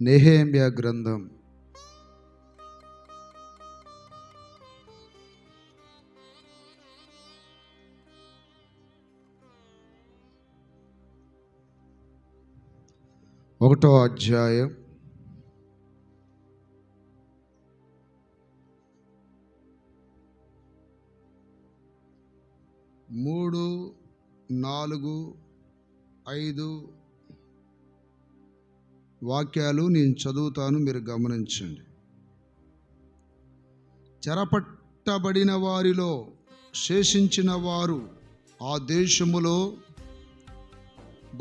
నెహెమ్యా గ్రంథం 1వ అధ్యాయం 3, 4, 5 వాక్యాలు నేను చదువుతాను, మీరు గమనించండి. చెరపట్టబడిన వారిలో శేషించిన వారు ఆ దేశములో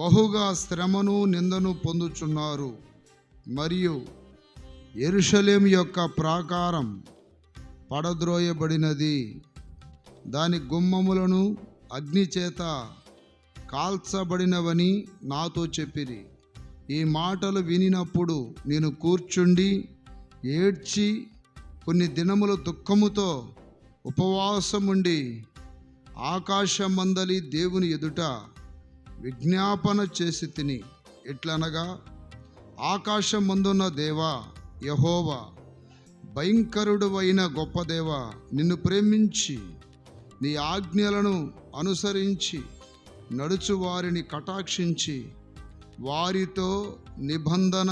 బహుగా శ్రమను నిందను పొందుచున్నారు. మరియు యెరూషలేము యొక్క ప్రాకారం పడద్రోయబడినది, దాని గుమ్మములను అగ్ని చేత కాల్చబడినవని నాతో చెప్పిరి. ఈ మాటలు వినినప్పుడు నేను కూర్చుండి ఏడ్చి కొన్ని దినములు దుఃఖముతో ఉపవాసముండి ఆకాశమందలి దేవుని ఎదుట విజ్ఞాపన చేసి తిని, ఎట్లనగా, ఆకాశమందున్న దేవా యెహోవా, భయంకరుడు అయిన గొప్ప దేవా, నిన్ను ప్రేమించి నీ ఆజ్ఞలను అనుసరించి నడుచు వారిని కటాక్షించి వారితో నిబంధన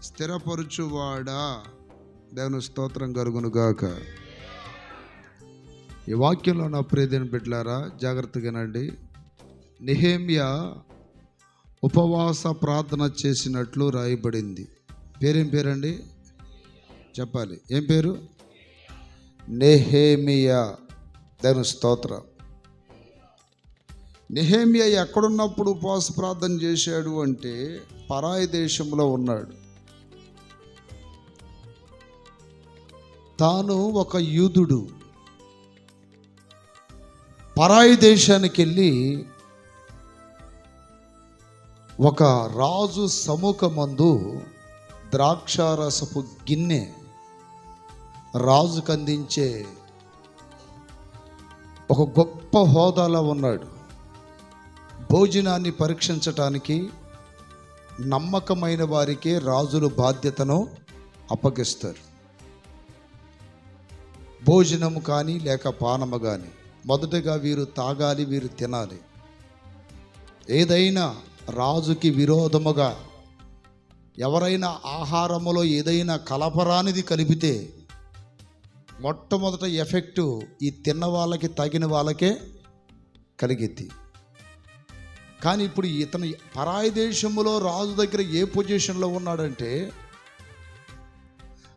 స్థిరపరచువాడా. దేవుని స్తోత్రం కలుగునుగాక. ఈ వాక్యంలో నా ప్రియమైన బిడ్డలారా జాగ్రత్తగానండి. నెహెమ్యా ఉపవాస ప్రార్థన చేసినట్లు రాయబడింది. పేరేం పేరండి? చెప్పాలి. ఏం పేరు? నెహెమ్యా. దేవుని స్తోత్రం. నెహెమ్యా ఎక్కడున్నప్పుడు ఉపవాస ప్రార్థన చేశాడు అంటే పరాయి దేశంలో ఉన్నాడు. తాను ఒక యూదుడు పరాయి దేశానికి వెళ్ళి ఒక రాజు సముఖమందు ద్రాక్షారసపు గిన్నె రాజుకు అందించే ఒక గొప్ప హోదాలో ఉన్నాడు. భోజనాన్ని పరీక్షించటానికి నమ్మకమైన వారికి రాజులు బాధ్యతను అప్పగిస్తారు. భోజనము కానీ లేక పానము కానీ మొదటగా వీరు తాగాలి, వీరు తినాలి. ఏదైనా రాజుకి విరోధముగా ఎవరైనా ఆహారములో ఏదైనా కలపరానిది కలిపితే మొట్టమొదట ఎఫెక్టు ఈ తిన్న వాళ్ళకి తగిన వాళ్ళకే కలిగిద్ది. కానీ ఇప్పుడు ఇతను పరాయి దేశంలో రాజు దగ్గర ఏ పొజిషన్లో ఉన్నాడంటే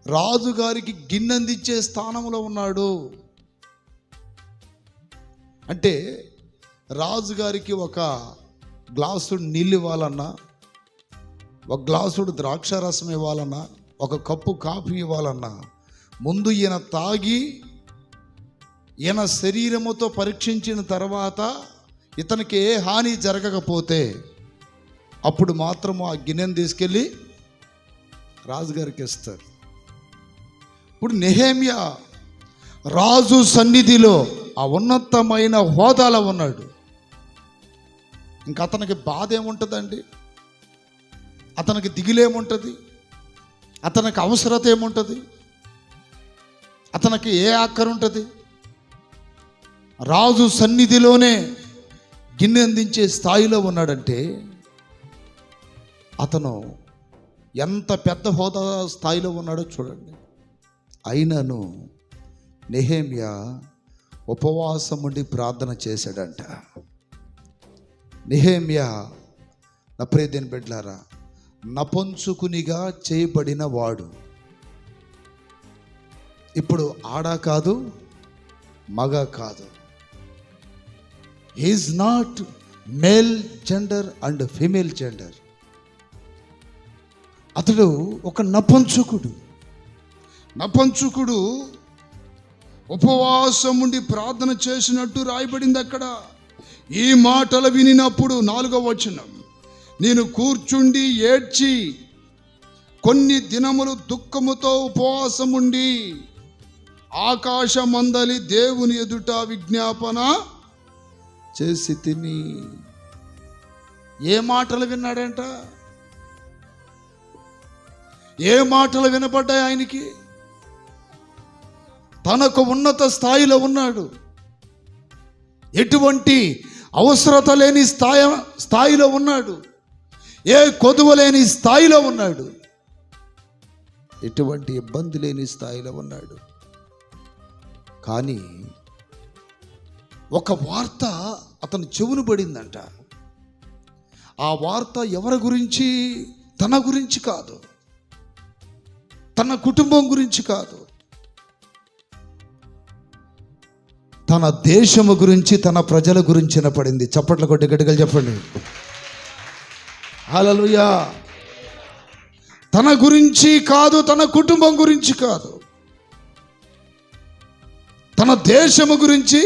రాజుగారికి గిన్నెందిచ్చే స్థానంలో ఉన్నాడు. అంటే రాజుగారికి ఒక గ్లాసుడు నీళ్ళు ఇవ్వాలన్నా, ఒక గ్లాసుడు ద్రాక్షారసం ఇవ్వాలన్నా, ఒక కప్పు కాఫీ ఇవ్వాలన్నా ముందు ఈయన తాగి ఈయన శరీరముతో పరీక్షించిన తర్వాత ఇతనికి ఏ హాని జరగకపోతే అప్పుడు మాత్రము ఆ గిన్నెను తీసుకెళ్ళి రాజుగారికి ఇస్తారు. ఇప్పుడు నెహెమ్యా రాజు సన్నిధిలో ఆ ఉన్నతమైన హోదాలో ఉన్నాడు. ఇంకా అతనికి బాధ ఏముంటుందండి? అతనికి దిగులేముంటుంది? అతనికి అవసరత ఏముంటుంది? అతనికి ఏ ఆఖరు ఉంటుంది? రాజు సన్నిధిలోనే గిన్నె అందించే స్థాయిలో ఉన్నాడంటే అతను ఎంత పెద్ద హోదా స్థాయిలో ఉన్నాడో చూడండి. అయినను నెహెమ్యా ఉపవాసం ఉండి ప్రార్థన చేశాడంట. నెహెమ్యా నా ప్రియమైన బిడ్డలారా నపుంసకునిగా చేయబడిన వాడు. ఇప్పుడు ఆడ కాదు, మగ కాదు. He is not male gender and female gender. అతడు ఒక నపుంసకుడు. నపుంసకుడు ఉపవాసం ఉండి ప్రార్థన చేసినట్టు రాయబడింది అక్కడ. ఈ మాటలు వినినప్పుడు 4వ వచనం, నేను కూర్చుండి ఏడ్చి కొన్ని దినములు దుఃఖముతో ఉపవాసముండి ఆకాశమందలి దేవుని ఎదుట విజ్ఞాపన చేసి తిని. ఏ మాటలు విన్నాడంట? ఏ మాటలు వినపడ్డాయి ఆయనకి? తనకు ఉన్నత స్థాయిలో ఉన్నాడు. ఎటువంటి అవసరత లేని స్థాయిలో ఉన్నాడు. ఏ కొదువ లేని స్థాయిలో ఉన్నాడు. ఎటువంటి ఇబ్బంది లేని స్థాయిలో ఉన్నాడు. కానీ ఒక వార్త అతని చెవును పడిందంట. ఆ వార్త ఎవరి గురించి? తన గురించి కాదు, తన కుటుంబం గురించి కాదు, తన దేశము గురించి, తన ప్రజల గురించి వినపడింది. చప్పట్ల కొట్టి గట్టిగా చెప్పండి హల్లెలూయా. తన గురించి కాదు, తన కుటుంబం గురించి కాదు, తన దేశము గురించి,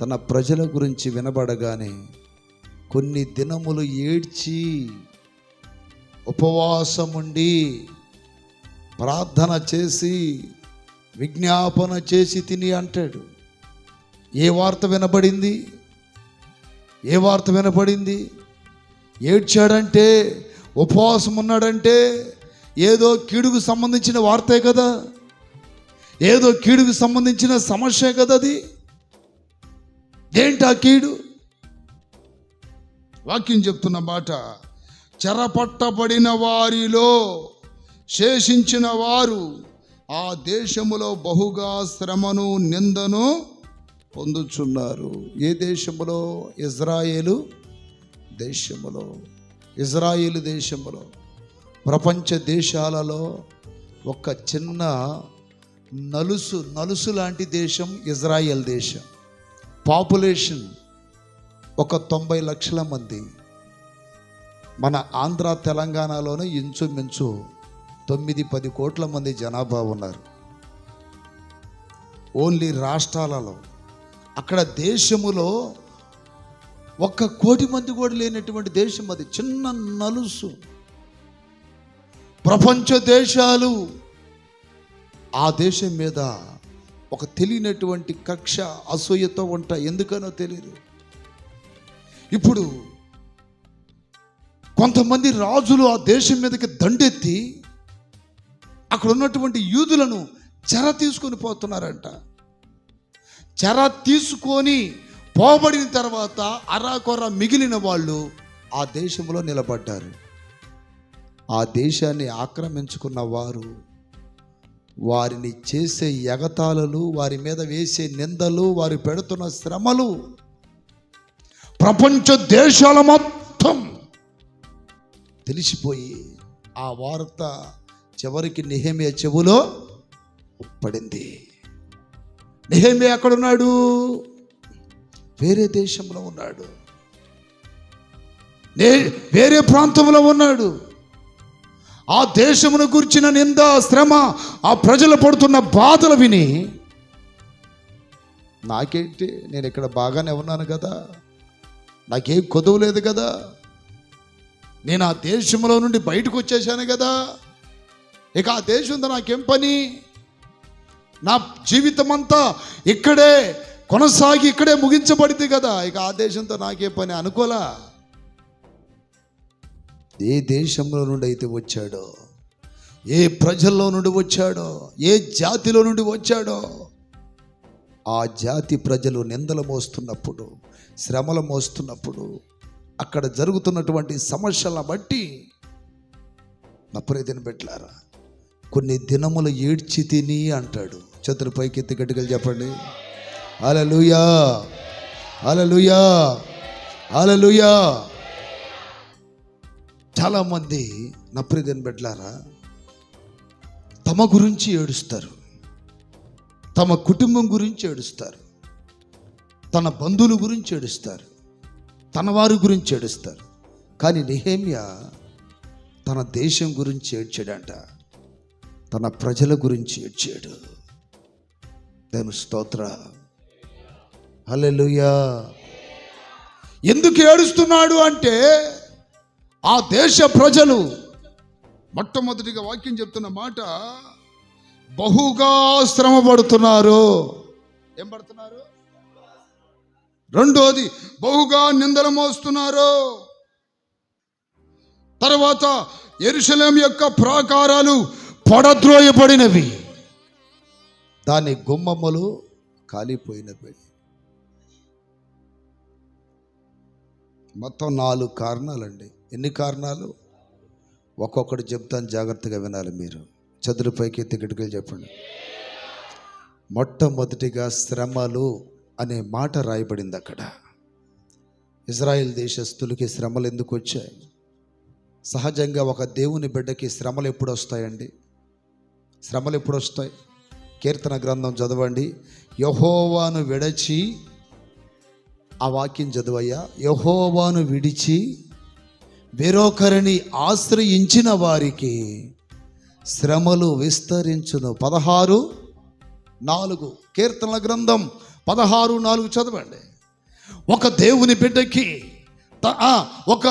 తన ప్రజల గురించి వినబడగానే కొన్ని దినములు ఏడ్చి ఉపవాసముండి ప్రార్థన చేసి విజ్ఞాపన చేసి తిని అంటాడు. ఏ వార్త వినబడింది? ఏ వార్త వినబడింది? ఏడ్చాడంటే, ఉపవాసం ఉన్నాడంటే ఏదో కీడుకు సంబంధించిన వార్తే కదా, ఏదో కీడుకు సంబంధించిన సమస్య కదా అది. ఏంటి ఆ కీడు? వాక్యం చెప్తున్న మాట, చెరపట్టబడిన వారిలో శేషించిన వారు ఆ దేశములో బహుగా శ్రమను నిందను పొందుచున్నారు. ఏ దేశములో? ఇజ్రాయేలు దేశములో. ఇజ్రాయేలు దేశములో. ప్రపంచ దేశాలలో ఒక చిన్న నలుసు లాంటి దేశం ఇజ్రాయెల్ దేశం. పాపులేషన్ ఒక 90 లక్షల మంది. మన ఆంధ్ర తెలంగాణలోనే ఇంచుమించు 9-10 కోట్ల మంది జనాభా ఉన్నారు ఓన్లీ రాష్ట్రాలలో. అక్కడ దేశములో 1 కోటి మంది కూడా లేనటువంటి దేశం అది. చిన్న నలుసు. ప్రపంచ దేశాలు ఆ దేశం మీద ఒక తెలియనటువంటి కక్ష, అసూయతో ఉంటాయి. ఎందుకనో తెలియదు. ఇప్పుడు కొంతమంది రాజులు ఆ దేశం మీదకి దండెత్తి అక్కడ ఉన్నటువంటి యూదులను చెర తీసుకొని పోతున్నారంట. చెర తీసుకొని పోబడిన తర్వాత అరాకొర మిగిలిన వాళ్ళు ఆ దేశంలో నిలబడ్డారు. ఆ దేశాన్ని ఆక్రమించుకున్న వారు వారిని చేసే ఎగతాళులు, వారి మీద వేసే నిందలు, వారు పెడుతున్న శ్రమలు ప్రపంచ దేశాల మొత్తం తెలిసిపోయి ఆ వార్త చివరికి నెహెమ్యా చెవులో పడింది. నెహెమ్యా ఎక్కడున్నాడు? వేరే దేశంలో ఉన్నాడు, వేరే ప్రాంతంలో ఉన్నాడు. ఆ దేశమును గురించిన నింద, శ్రమ, ఆ ప్రజలు పడుతున్న బాధలు విని, నాకేంటి, నేను ఇక్కడ బాగానే ఉన్నాను కదా, నాకేం కొదువు లేదు కదా, నేను ఆ దేశంలో నుండి బయటకు వచ్చేసాను కదా, ఇక ఆ దేశంతో నాకేం పని, నా జీవితం అంతా ఇక్కడే కొనసాగి ఇక్కడే ముగించబడింది కదా, ఇక ఆ దేశంతో నాకే పని అనుకోలా. ఏ దేశంలో నుండి అయితే వచ్చాడో, ఏ ప్రజల్లో నుండి వచ్చాడో, ఏ జాతిలో నుండి వచ్చాడో, ఆ జాతి ప్రజలు నిందలు మోస్తున్నప్పుడు, శ్రమలు మోస్తున్నప్పుడు, అక్కడ జరుగుతున్నటువంటి సమస్యలను బట్టి నా ప్రియమైన బిడ్డలారా, కొన్ని దినములు ఏడ్చి తిని అంటాడు. చేతులు పైకెత్తి గట్టిగా చెప్పండి హల్లెలూయా, హల్లెలూయా, హల్లెలూయా. చాలామంది నా ప్రియమైన బిడ్డలారా తమ గురించి ఏడుస్తారు, తమ కుటుంబం గురించి ఏడుస్తారు, తన బంధువుల గురించి ఏడుస్తారు, తన వారి గురించి ఏడుస్తారు. కానీ నెహెమ్యా తన దేశం గురించి ఏడ్చాడంట, తన ప్రజల గురించి ఏడ్చాడు. దేవుని స్తోత్రం, హల్లెలూయా. ఎందుకు ఏడుస్తున్నాడు అంటే, ఆ దేశ ప్రజలు మొట్టమొదటిగా వాక్యం చెప్తున్న మాట, బహుగా శ్రమ పడుతున్నారు. ఏం పడుతున్నారు? రెండోది, బహుగా నిందలు మోస్తున్నారు. తర్వాత యెరూషలేము యొక్క ప్రాకారాలు పడద్రోయబడినవి, దాని గుమ్మములు కాలిపోయినవి. మొత్తం 4 కారణాలండి. ఎన్ని కారణాలు? ఒక్కొక్కటి చెప్తాను, జాగ్రత్తగా వినాలి మీరు. చదురుపైకి ఎత్తి కిటికీలు చెప్పండి. మొట్టమొదటిగా శ్రమలు అనే మాట రాయబడింది అక్కడ. ఇజ్రాయెల్ దేశస్తులకి శ్రమలు ఎందుకు వచ్చాయి? సహజంగా ఒక దేవుని బిడ్డకి శ్రమలు ఎప్పుడు వస్తాయండి? శ్రమలు ఎప్పుడు వస్తాయి? కీర్తన గ్రంథం చదవండి. యెహోవాను విడిచి, ఆ వాక్యం చదువయ్యా, యెహోవాను విడిచి వేరొకరిని ఆశ్రయించిన వారికి శ్రమలు విస్తరించును. 16:4 కీర్తనల గ్రంథం 16:4 చదవండి. ఒక దేవుని బిడ్డకి, ఒక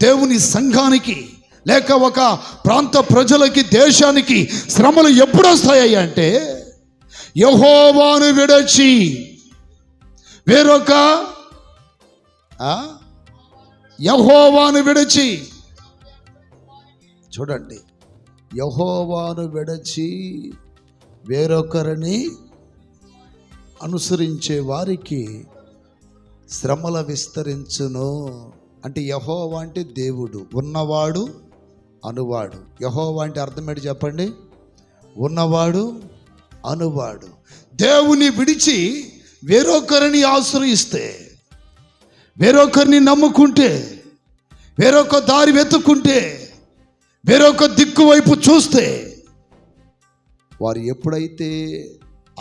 దేవుని సంఘానికి, లేక ఒక ప్రాంత ప్రజలకి, దేశానికి శ్రమలు ఎప్పుడు వస్తాయి అంటే యెహోవాను విడిచి వేరొక యెహోవాను విడిచి, చూడండి, యెహోవాను విడిచి వేరొకరిని అనుసరించే వారికి శ్రమల విస్తరించును. అంటే యెహోవా అంటే దేవుడు, ఉన్నవాడు, అనువాడు. యెహోవా అంటే అర్థం ఏంటి చెప్పండి? ఉన్నవాడు, అనువాడు. దేవుని విడిచి వేరొకరిని ఆశ్రయిస్తే, వేరొకరిని నమ్ముకుంటే, వేరొక దారి వెతుక్కుంటే, వేరొక దిక్కు వైపు చూస్తే, వారు ఎప్పుడైతే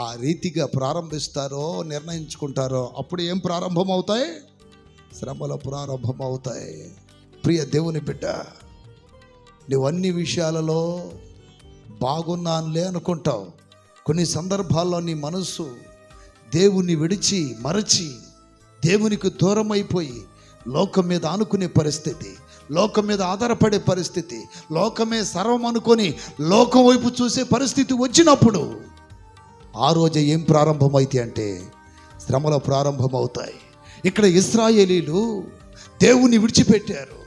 ఆ రీతిగా ప్రారంభిస్తారో, నిర్ణయించుకుంటారో, అప్పుడు ఏం ప్రారంభమవుతాయి? శ్రమలు ప్రారంభమవుతాయి. ప్రియ దేవుని బిడ్డ, నువ్వు అన్ని విషయాలలో బాగున్నానులే అనుకుంటావు. కొన్ని సందర్భాల్లో నీ మనస్సు దేవుని విడిచి మరచి దేవునికి దూరం అయిపోయి లోకం మీద ఆనుకునే పరిస్థితి, లోకం మీద ఆధారపడే పరిస్థితి, లోకమే సర్వం అనుకొని లోకం వైపు చూసే పరిస్థితి వచ్చినప్పుడు ఆ రోజు ఏం ప్రారంభమైతే అంటే శ్రమలు ప్రారంభమవుతాయి. ఇక్కడ ఇశ్రాయేలీలు దేవుని విడిచిపెట్టారు,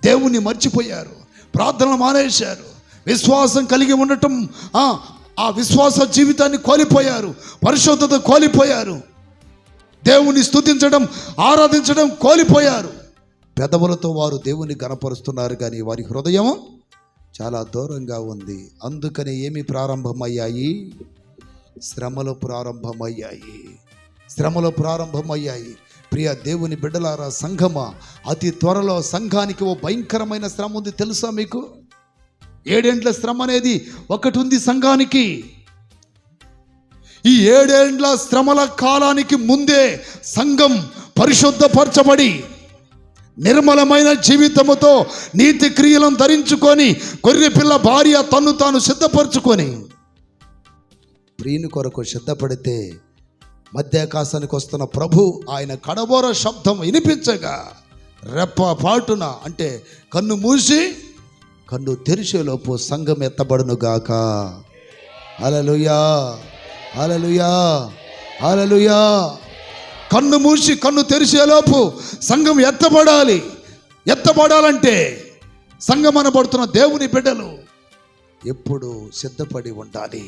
దేవుని మర్చిపోయారు, ప్రార్థనలు మానేశారు, విశ్వాసం కలిగి ఉండటం, ఆ విశ్వాస జీవితాన్ని కోల్పోయారు, పరిశుద్ధత కోల్పోయారు, దేవుని స్తుతించడం, ఆరాధించడం కోల్పోయారు. పెదవులతో వారు దేవుని గణపరుస్తున్నారు, కానీ వారి హృదయం చాలా దూరంగా ఉంది. అందుకని ఏమి ప్రారంభమయ్యాయి? శ్రమలు ప్రారంభమయ్యాయి. శ్రమలు ప్రారంభమయ్యాయి. ప్రియ దేవుని బిడ్డలారా, సంఘమా, అతి త్వరలో సంఘానికి ఓ భయంకరమైన శ్రమ ఉంది. తెలుసా మీకు? 7 ఏండ్ల శ్రమ అనేది ఒకటి ఉంది సంఘానికి. ఈ 7 ఏండ్ల శ్రమల కాలానికి ముందే సంఘం పరిశుద్ధపరచబడి నిర్మలమైన జీవితముతో నీతి క్రియలను ధరించుకొని గొర్రెపిల్ల భార్య తన్ను తాను సిద్ధపరచుకొని ప్రియుని కొరకు సిద్ధపడితే మధ్యాకాశానికి వస్తున్న ప్రభు ఆయన కడబోర శబ్దం వినిపించగా రెప్ప పాటున, అంటే కన్ను మూసి కన్ను తెరిచేలోపు సంఘం ఎత్తబడును గాక. హల్లెలూయా, హల్లెలూయా, హల్లెలూయా. కన్ను మూసి కన్ను తెరిచేలోపు సంఘం ఎత్తబడాలి. ఎత్తబడాలంటే సంఘం అనబడుతున్న దేవుని బిడ్డలు ఎప్పుడు సిద్ధపడి ఉండాలి.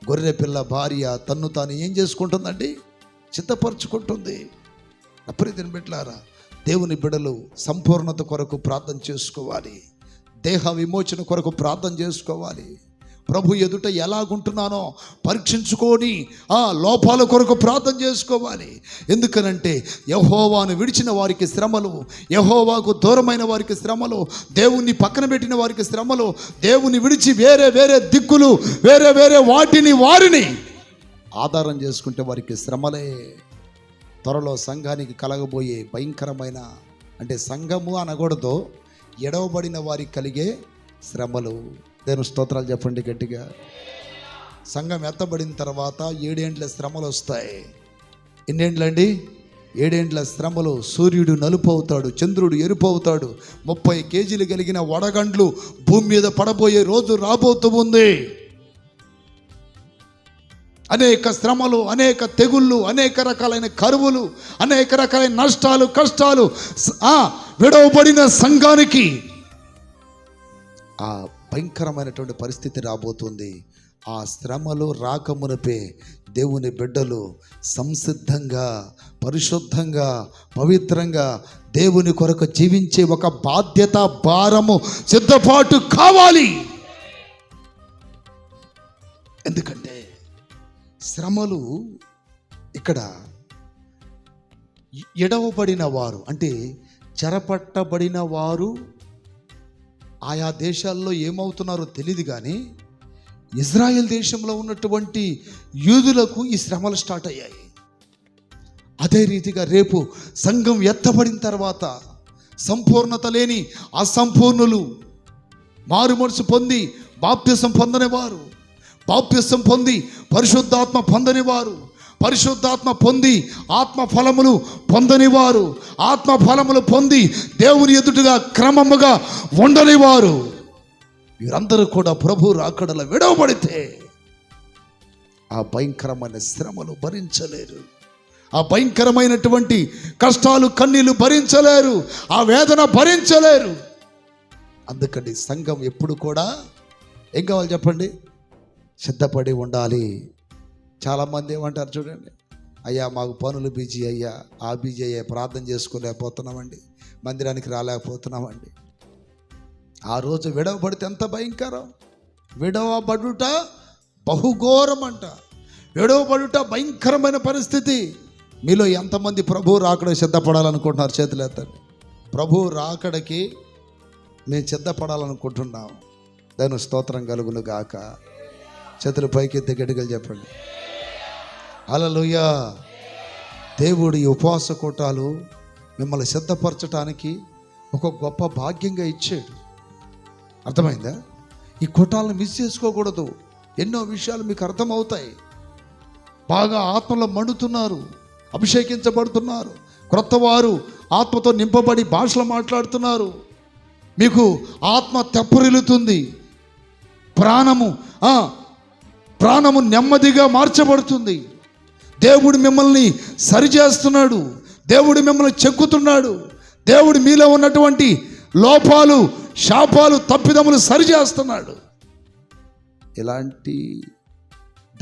గొర్రె పిల్ల భార్య తన్ను తాను ఏం చేసుకుంటుందండి? సిద్ధపరచుకుంటుంది. అప్రియమైన బిడ్డలారా, దేవుని బిడ్డలు సంపూర్ణత కొరకు ప్రార్థన చేసుకోవాలి, దేహ విమోచన కొరకు ప్రార్థన చేసుకోవాలి. ప్రభు ఎదుట ఎలాగుంటున్నానో పరీక్షించుకొని ఆ లోపాల కొరకు ప్రార్థన చేసుకోవాలి. ఎందుకనంటే యెహోవాను విడిచిన వారికి శ్రమలు, యెహోవాకు దూరమైన వారికి శ్రమలు, దేవుణ్ణి పక్కన పెట్టిన వారికి శ్రమలు, దేవుని విడిచి వేరే వేరే దిక్కులు, వేరే వేరే వారిని ఆధారం చేసుకుంటే వారికి శ్రమలే. త్వరలో సంఘానికి కలగబోయే భయంకరమైన, అంటే సంఘము అనకూడదు, ఎడవబడిన వారికి కలిగే శ్రమలు. దేవుని స్తోత్రాలు చెప్పండి గట్టిగా. సంఘం ఎత్తబడిన తర్వాత 7 ఏండ్ల శ్రమలు వస్తాయి. ఎన్నేండ్లండి? 7 ఏండ్ల శ్రమలు. సూర్యుడు నలుపు అవుతాడు, చంద్రుడు ఎరుపు అవుతాడు, 30 కేజీలు కలిగిన వడగండ్లు భూమి మీద పడబోయే రోజు రాబోతూ ఉంది. అనేక శ్రమలు, అనేక తెగుళ్ళు, అనేక రకాలైన కరువులు, అనేక రకాలైన నష్టాలు, కష్టాలు విడవబడిన సంఘానికి ఆ భయంకరమైనటువంటి పరిస్థితి రాబోతుంది. ఆ శ్రమలు రాకమునిపే దేవుని బిడ్డలు సంసిద్ధంగా, పరిశుద్ధంగా, పవిత్రంగా దేవుని కొరకు జీవించే ఒక బాధ్యత, భారము, సిద్ధపాటు కావాలి. ఎందుకంటే శ్రమలు ఇక్కడ ఎడవబడిన వారు, అంటే చెరపట్టబడిన వారు ఆయా దేశాల్లో ఏమవుతున్నారో తెలియదు, కానీ ఇజ్రాయెల్ దేశంలో ఉన్నటువంటి యూదులకు ఈ శ్రమలు స్టార్ట్ అయ్యాయి. అదే రీతిగా రేపు సంఘం ఎత్తబడిన తర్వాత సంపూర్ణత లేని అసంపూర్ణులు, మారు మనసు పొంది బాప్తిసం పొందని వారు, బాప్తిసం పొంది పరిశుద్ధాత్మ పొందని వారు, పరిశుద్ధాత్మ పొంది ఆత్మ ఫలములు పొందని వారు, ఆత్మ ఫలములు పొంది దేవుని ఎదుటగా క్రమముగా ఉండని వారు, వీరందరూ కూడా ప్రభు రాకడలో విడవబడితే ఆ భయంకరమైన శ్రమలు భరించలేరు, ఆ భయంకరమైనటువంటి కష్టాలు, కన్నీళ్లు భరించలేరు, ఆ వేదన భరించలేరు. అందుకని సంఘం ఎప్పుడు కూడా ఏం కావాలి చెప్పండి? సిద్ధపడి ఉండాలి. చాలామంది ఏమంటారు చూడండి, అయ్యా మాకు పనులు బిజీ అయ్యా, ఆ బిజీ అయ్యా, ప్రార్థన చేసుకోలేకపోతున్నామండి, మందిరానికి రాలేకపోతున్నామండి. ఆ రోజు విడవబడితే ఎంత భయంకరం! విడవబడుట బహుఘోరం అంట. విడవబడుట భయంకరమైన పరిస్థితి. మీలో ఎంతమంది ప్రభు రాకడ సిద్ధపడాలనుకుంటున్నారు? చేతులు ఎత్తండి. ప్రభు రాకడకి మేము సిద్ధపడాలనుకుంటున్నాం. దాని స్తోత్రం కలుగును గాక. చేతులు పైకెత్తి గట్టిగా చెప్పండి హల్లెలూయా. దేవుడు ఈ ఉపవాస కూటాలు మిమ్మల్ని సిద్ధపరచడానికి ఒక గొప్ప భాగ్యంగా ఇచ్చాడు. అర్థమైందా? ఈ కూటాలను మిస్ చేసుకోకూడదు. ఎన్నో విషయాలు మీకు అర్థమవుతాయి. బాగా ఆత్మలో మండుతున్నారు, అభిషేకించబడుతున్నారు, క్రొత్త వారు ఆత్మతో నింపబడి భాషలు మాట్లాడుతున్నారు. మీకు ఆత్మ తెప్పరిల్లుతుంది, ప్రాణము నెమ్మదిగా మార్చబడుతుంది. దేవుడు మిమ్మల్ని సరిచేస్తున్నాడు, దేవుడు మిమ్మల్ని చెక్కుతున్నాడు, దేవుడు మీలో ఉన్నటువంటి లోపాలు, శాపాలు, తప్పిదములు సరిచేస్తున్నాడు. ఇలాంటి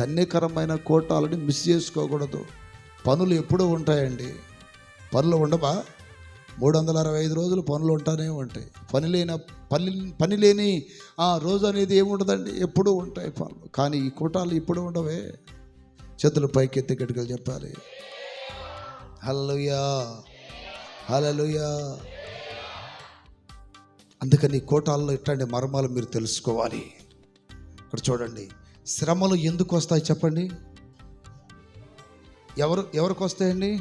ధన్యకరమైన కూటాలని మిస్ చేసుకోకూడదు. పనులు ఎప్పుడూ ఉంటాయండి. పనులు ఉండవా? 365 రోజులు పనులు ఉంటానే ఉంటాయి. పని లేని రోజు అనేది ఏముండదండి, ఎప్పుడూ ఉంటాయి పనులు. కానీ ఈ కూటాలు ఇప్పుడు ఉండవే. చేతులు పైకెత్తి గట్టిగా చెప్పాలి హల్లెలూయా, హల్లెలూయా. అందుకని ఈ కూటాల్లో ఇట్లాంటి మర్మాలు మీరు తెలుసుకోవాలి. ఇక్కడ చూడండి, శ్రమలు ఎందుకు వస్తాయి చెప్పండి? ఎవరికి వస్తాయండి?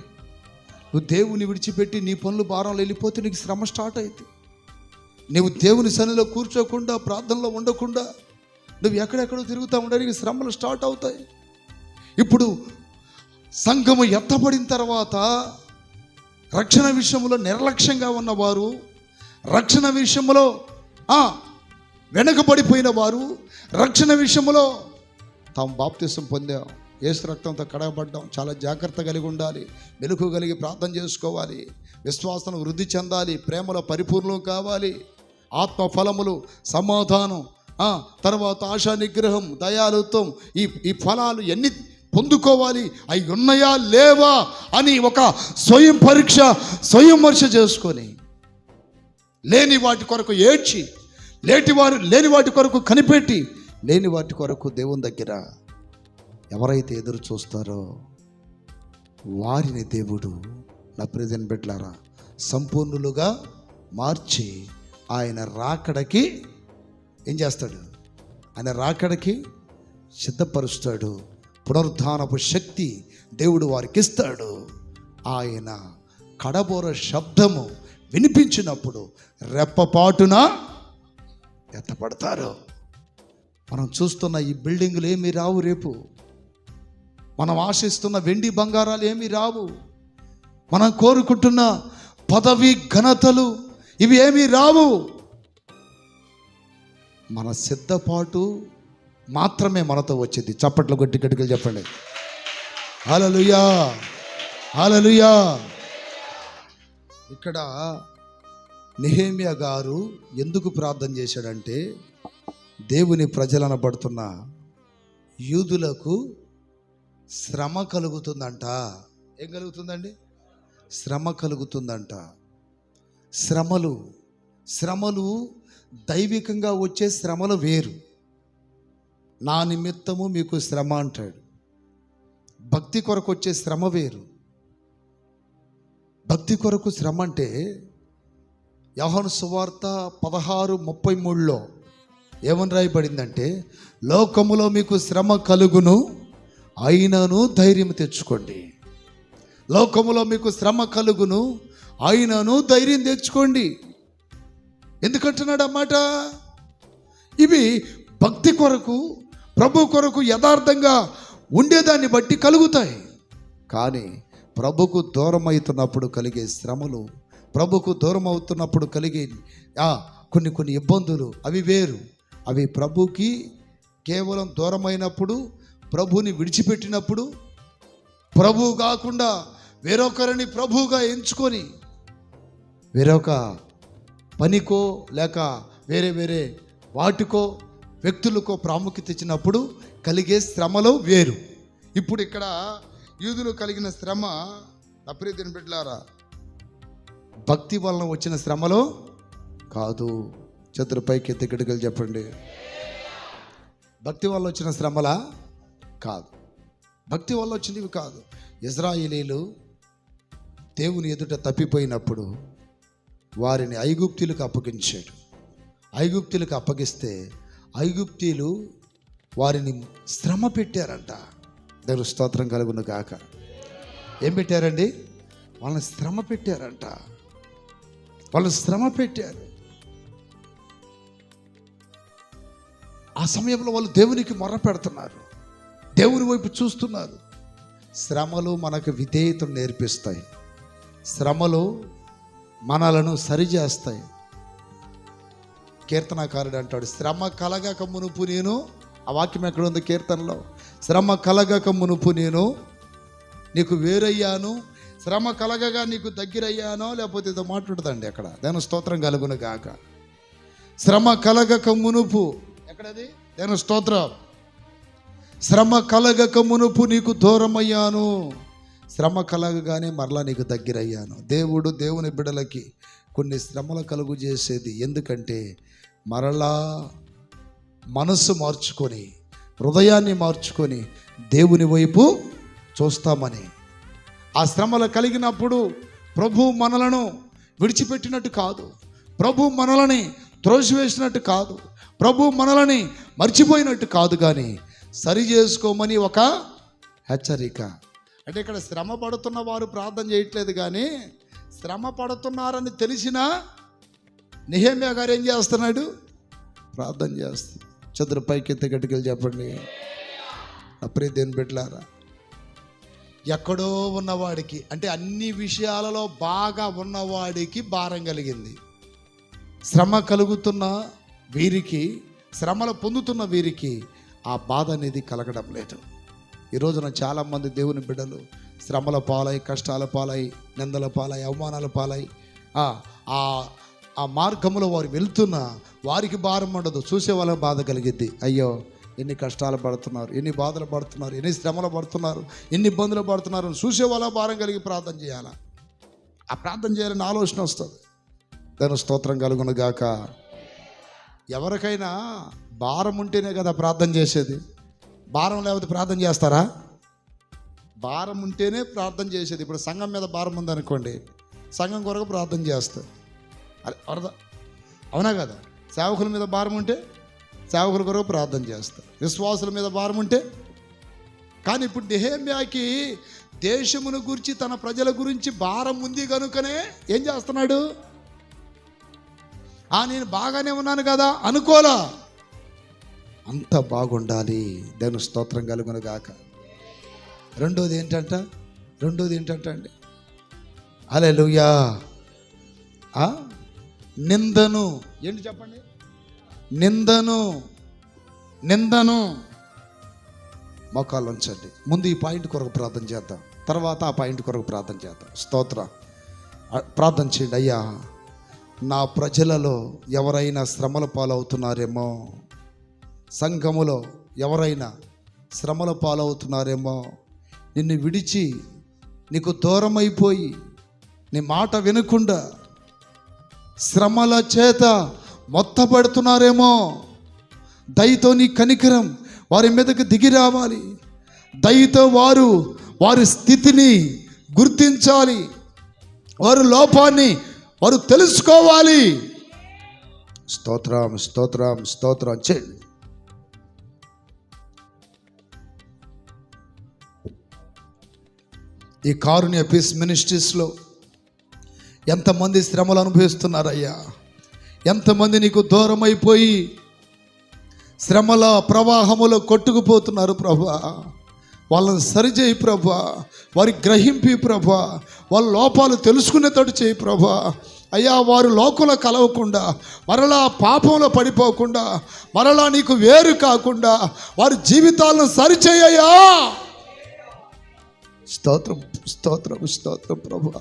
నువ్వు దేవుని విడిచిపెట్టి నీ పనులు భారంలో వెళ్ళిపోతే నీకు శ్రమ స్టార్ట్ అవుతుంది. నువ్వు దేవుని సన్నిధిలో కూర్చోకుండా, ప్రార్థనలో ఉండకుండా నువ్వు ఎక్కడెక్కడో తిరుగుతూ ఉండడానికి శ్రమలు స్టార్ట్ అవుతాయి. ఇప్పుడు సంఘము ఎత్తబడిన తర్వాత రక్షణ విషయంలో నిర్లక్ష్యంగా ఉన్నవారు, రక్షణ విషయంలో వెనకబడిపోయిన వారు, రక్షణ విషయంలో తాము బాప్తిసం పొందాం, యేసు రక్తంతో కడగబడ్డాం, చాలా జాగ్రత్త కలిగి ఉండాలి, మెలకు కలిగి ప్రార్థన చేసుకోవాలి, విశ్వాసం వృద్ధి చెందాలి, ప్రేమలో పరిపూర్ణం కావాలి, ఆత్మ ఫలములు, సమాధానం, తర్వాత ఆశా నిగ్రహం, దయాలుత్వం, ఈ ఫలాలు ఎన్ని పొందుకోవాలి, అవి ఉన్నాయా లేవా అని ఒక స్వయం పరీక్ష, స్వయం విమర్శ చేసుకొని, లేని వాటి కొరకు ఏడ్చి, లేని వాటి కొరకు కనిపెట్టి, లేని వాటి కొరకు దేవుని దగ్గర ఎవరైతే ఎదురు చూస్తారో వారిని దేవుడు, నా ప్రెజెంట్ బిడ్డలారా, సంపూర్ణులుగా మార్చి ఆయన రాకడకి ఏం చేస్తాడు? ఆయన రాకడకి సిద్ధపరుస్తాడు. పునరుద్ధానపు శక్తి దేవుడు వారికి ఇస్తాడు. ఆయన కడబోర శబ్దము వినిపించినప్పుడు రెప్పపాటున ఎత్తపడతారు. మనం చూస్తున్న ఈ బిల్డింగులు ఏమీ రావు రేపు. మనం ఆశిస్తున్న వెండి బంగారాలు ఏమీ రావు. మనం కోరుకుంటున్న పదవి, ఘనతలు ఇవి ఏమీ రావు. మన సిద్ధపాటు మాత్రమే మనతో వచ్చింది. చప్పట్లు గట్టి గట్టిగా చెప్పండి హల్లెలూయా, హల్లెలూయా. ఇక్కడ నెహెమ్యా గారు ఎందుకు ప్రార్థన చేశాడంటే, దేవుని ప్రజలనబడుతున్న యూదులకు శ్రమ కలుగుతుందంట. ఏం కలుగుతుందండి? శ్రమ కలుగుతుందంట. శ్రమలు దైవికంగా వచ్చే శ్రమలు వేరు. నా నిమిత్తము మీకు శ్రమ అంటాడు. భక్తి కొరకు వచ్చే శ్రమ వేరు. భక్తి కొరకు శ్రమ అంటే యోహాను సువార్త 16:33లో ఏమని రాయబడిందంటే, లోకములో మీకు శ్రమ కలుగును, అయినను ధైర్యం తెచ్చుకోండి. లోకములో మీకు శ్రమ కలుగును, అయినను ధైర్యం తెచ్చుకోండి. ఎందుకంటున్నాడు అన్నమాట? ఇవి భక్తి కొరకు, ప్రభు కొరకు యథార్థంగా ఉండేదాన్ని బట్టి కలుగుతాయి. కానీ ప్రభుకు దూరం అవుతున్నప్పుడు కలిగే శ్రమలు, ప్రభుకు దూరం అవుతున్నప్పుడు కలిగే కొన్ని ఇబ్బందులు అవి వేరు. అవి ప్రభుకి కేవలం దూరమైనప్పుడు, ప్రభుని విడిచిపెట్టినప్పుడు, ప్రభువు కాకుండా వేరొకరిని ప్రభువుగా ఎంచుకొని వేరొక పనికో లేక వేరే వాటికో వ్యక్తులకో ప్రాముఖ్యత ఇచ్చినప్పుడు కలిగే శ్రమలు వేరు. ఇప్పుడు ఇక్కడ యూదులు కలిగిన శ్రమ, నా ప్రియ దేవుని బిడ్డలారా, భక్తి వలన వచ్చిన శ్రమలో కాదు. చేతుల పైకి ఎత్తి గిడగలు చెప్పండి. భక్తి వల్ల వచ్చిన శ్రమలా కాదు. భక్తి వల్ల వచ్చినవి కాదు. ఇశ్రాయేలీలు దేవుని ఎదుట తప్పిపోయినప్పుడు వారిని ఐగుప్తీయులకు అప్పగించాడు. ఐగుప్తీయులకు అప్పగిస్తే ఐగుప్తీయులు వారిని శ్రమ పెట్టారంట. దేవుని స్తోత్రం కలుగును గాక. ఏం పెట్టారండి? వాళ్ళని శ్రమ పెట్టారంట. వాళ్ళు శ్రమ పెట్టారు. ఆ సమయంలో వాళ్ళు దేవునికి మొర్ర పెడుతున్నారు, దేవుని వైపు చూస్తున్నారు. శ్రమలు మనకు విధేయతను నేర్పిస్తాయి. శ్రమలు మనలను సరిచేస్తాయి. కీర్తనకారుడు అంటాడు, శ్రమ కలగక మునుపు నేను, ఆ వాక్యం ఎక్కడ ఉంది కీర్తనలో? శ్రమ కలగక మునుపు నేను నీకు వేరయ్యాను, శ్రమ కలగగా నీకు దగ్గరయ్యానో, లేకపోతే ఏదో మాట్లాడుతుందండి అక్కడ. దేని స్తోత్రం కలుగును గాక. శ్రమ కలగక మునుపు, ఎక్కడది? దేని స్తోత్రం. శ్రమ కలగక మునుపు నీకు దూరం అయ్యాను, శ్రమ కలగగానే మరలా నీకు దగ్గరయ్యాను. దేవుడు దేవుని బిడ్డలకి కొన్ని శ్రమలు కలుగు చేసేది ఎందుకంటే మరలా మనస్సు మార్చుకొని, హృదయాన్ని మార్చుకొని దేవుని వైపు చూస్తామని. ఆ శ్రమలు కలిగినప్పుడు ప్రభు మనలను విడిచిపెట్టినట్టు కాదు, ప్రభు మనలని త్రోసివేసినట్టు కాదు, ప్రభు మనలని మర్చిపోయినట్టు కాదు, కానీ సరి చేసుకోమని ఒక హెచ్చరిక. అంటే ఇక్కడ శ్రమ పడుతున్న వారు ప్రార్థన చేయట్లేదు, కానీ శ్రమ పడుతున్నారని తెలిసిన నెహెమ్యా గారు ఏం చేస్తున్నాడు? ప్రార్థన చేస్తున్నాడు. చదురు పైకి ఎత్తి గట్టికెళ్ళి చెప్పండి. అప్పుడే దేని బిడ్డలారా, ఎక్కడో ఉన్నవాడికి, అంటే అన్ని విషయాలలో బాగా ఉన్నవాడికి భారం కలిగింది. శ్రమ కలుగుతున్న వీరికి, శ్రమలు పొందుతున్న వీరికి ఆ బాధ అనేది కలగడం లేదు. ఈ రోజున చాలామంది దేవుని బిడ్డలు శ్రమల పాలై, కష్టాల పాలై, నిందల పాలై, అవమానాల పాలై ఆ మార్గంలో వారు వెళ్తున్నా వారికి భారం ఉండదు, చూసే వాళ్ళకి బాధ కలిగిద్ది. అయ్యో, ఎన్ని కష్టాలు పడుతున్నారు, ఎన్ని బాధలు పడుతున్నారు, ఎన్ని శ్రమలు పడుతున్నారు, ఎన్ని ఇబ్బందులు పడుతున్నారు, చూసే వాళ్ళ భారం కలిగి ప్రార్థన చేయాలా. ఆ ప్రార్థన చేయాలని ఆలోచన వస్తుంది. దాని స్తోత్రం కలుగును గాక. ఎవరికైనా భారం ఉంటేనే కదా ప్రార్థన చేసేది. భారం లేకపోతే ప్రార్థన చేస్తారా? భారం ఉంటేనే ప్రార్థన చేసేది. ఇప్పుడు సంఘం మీద భారం ఉందనుకోండి, సంఘం కొరకు ప్రార్థన చేస్తారు. అవునా కదా? సేవకుల మీద భారం ఉంటే సేవకుల కొరకు ప్రార్థన చేస్తారు. విశ్వాసుల మీద భారం ఉంటే. కానీ ఇప్పుడు నెహెమ్యాకి దేశమును గురించి, తన ప్రజల గురించి భారం ఉంది కనుకనే ఏం చేస్తున్నాడు? నేను బాగానే ఉన్నాను కదా అనుకోలా, అంత బాగుండాలి. దేవుని స్తోత్రం కలుగును గాక. రెండోది ఏంటంటే అండి, హల్లెలూయా, నిందను. ఏంటి చెప్పండి? నిందను మోకాళ్ళు ఉంచండి. ముందు ఈ పాయింట్ కొరకు ప్రార్థన చేద్దాం, తర్వాత ఆ పాయింట్ కొరకు ప్రార్థన చేద్దాం. స్తోత్రం. ప్రార్థన చేయండి. అయ్యా, నా ప్రజలలో ఎవరైనా శ్రమల పాలవుతున్నారేమో, సంఘములో ఎవరైనా శ్రమల పాలవుతున్నారేమో, నిన్ను విడిచి నీకు దూరం అయిపోయి నీ మాట వినకుండా శ్రమల చేత మొత్తపడుతున్నారేమో. దయతో నీ కనికరం వారి మీదకి దిగి రావాలి. దయతో వారి స్థితిని గుర్తించాలి, వారి లోపాన్ని వారు తెలుసుకోవాలి. స్తోత్రం స్తోత్రం స్తోత్రం చేయండి. ఈ కారుణ్య పీస్ మినిస్ట్రీస్లో ఎంతమంది శ్రమలు అనుభవిస్తున్నారయ్యా, ఎంతమంది నీకు దూరం అయిపోయి శ్రమల ప్రవాహములో కొట్టుకుపోతున్నారు ప్రభా. వాళ్ళని సరిచేయి ప్రభా, వారి గ్రహింపి ప్రభా, వాళ్ళ లోపాలు తెలుసుకునేటట్టు చేయి ప్రభా. అయ్యా, వారు లోకంలో కలవకుండా, మరలా పాపంలో పడిపోకుండా, మరలా నీకు వేరు కాకుండా వారి జీవితాలను సరిచేయ్యా. స్తోత్రం స్తోత్రం స్తోత్రం ప్రభా,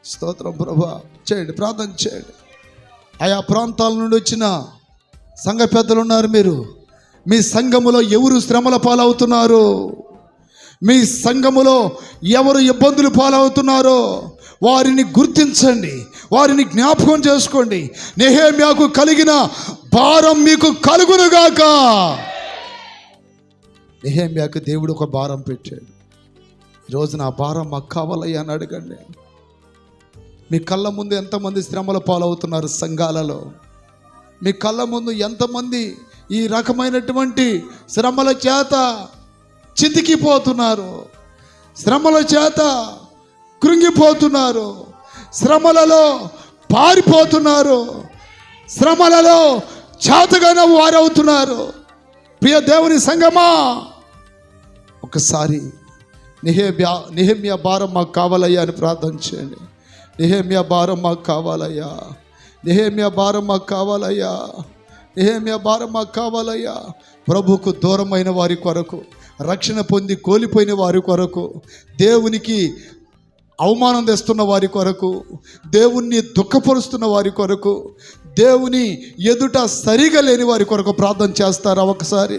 స్తోత్రం ప్రభా. చేయండి, ప్రార్థన చేయండి. ఆయా ప్రాంతాల నుండి వచ్చిన సంఘ పెద్దలు ఉన్నారు. మీరు మీ సంఘములో ఎవరు శ్రమల పాలవుతున్నారు, మీ సంఘములో ఎవరు ఇబ్బందులు పాలవుతున్నారో వారిని గుర్తించండి, వారిని జ్ఞాపకం చేసుకోండి. నెహెమ్యాకు కలిగిన భారం మీకు కలుగునుగాక. నెహెమ్యాకు దేవుడు ఒక భారం పెట్టాడు. ఈరోజు నా భారం మాకు కావాలయ్యా అని అడగండి. మీ కళ్ళ ముందు ఎంతమంది శ్రమల పాలవుతున్నారు సంఘాలలో? మీ కళ్ళ ముందు ఎంతమంది ఈ రకమైనటువంటి శ్రమల చేత చితికిపోతున్నారు, శ్రమల చేత కృంగిపోతున్నారు, శ్రమలలో పారిపోతున్నారు, శ్రమలలో చేతగానే వారవుతున్నారు. ప్రియ దేవుని సంగమా, ఒకసారి నెహెమ్యా భారం మాకు కావాలయ్యా అని ప్రార్థన చేయండి. నెహెమ్యా భారం మాకు కావాలయ్యా, నెహెమ్యా భారం మాకు కావాలయ్యా, నెహెమ్యా భారం మాకు కావాలయ్యా. ప్రభుకు దూరమైన వారి కొరకు, రక్షణ పొంది కోల్పోయిన వారి కొరకు, దేవునికి అవమానం తెస్తున్న వారి కొరకు, దేవుణ్ణి దుఃఖపరుస్తున్న వారి కొరకు, దేవుని ఎదుట సరిగా లేని వారి కొరకు ప్రార్థన చేస్తారా? ఒకసారి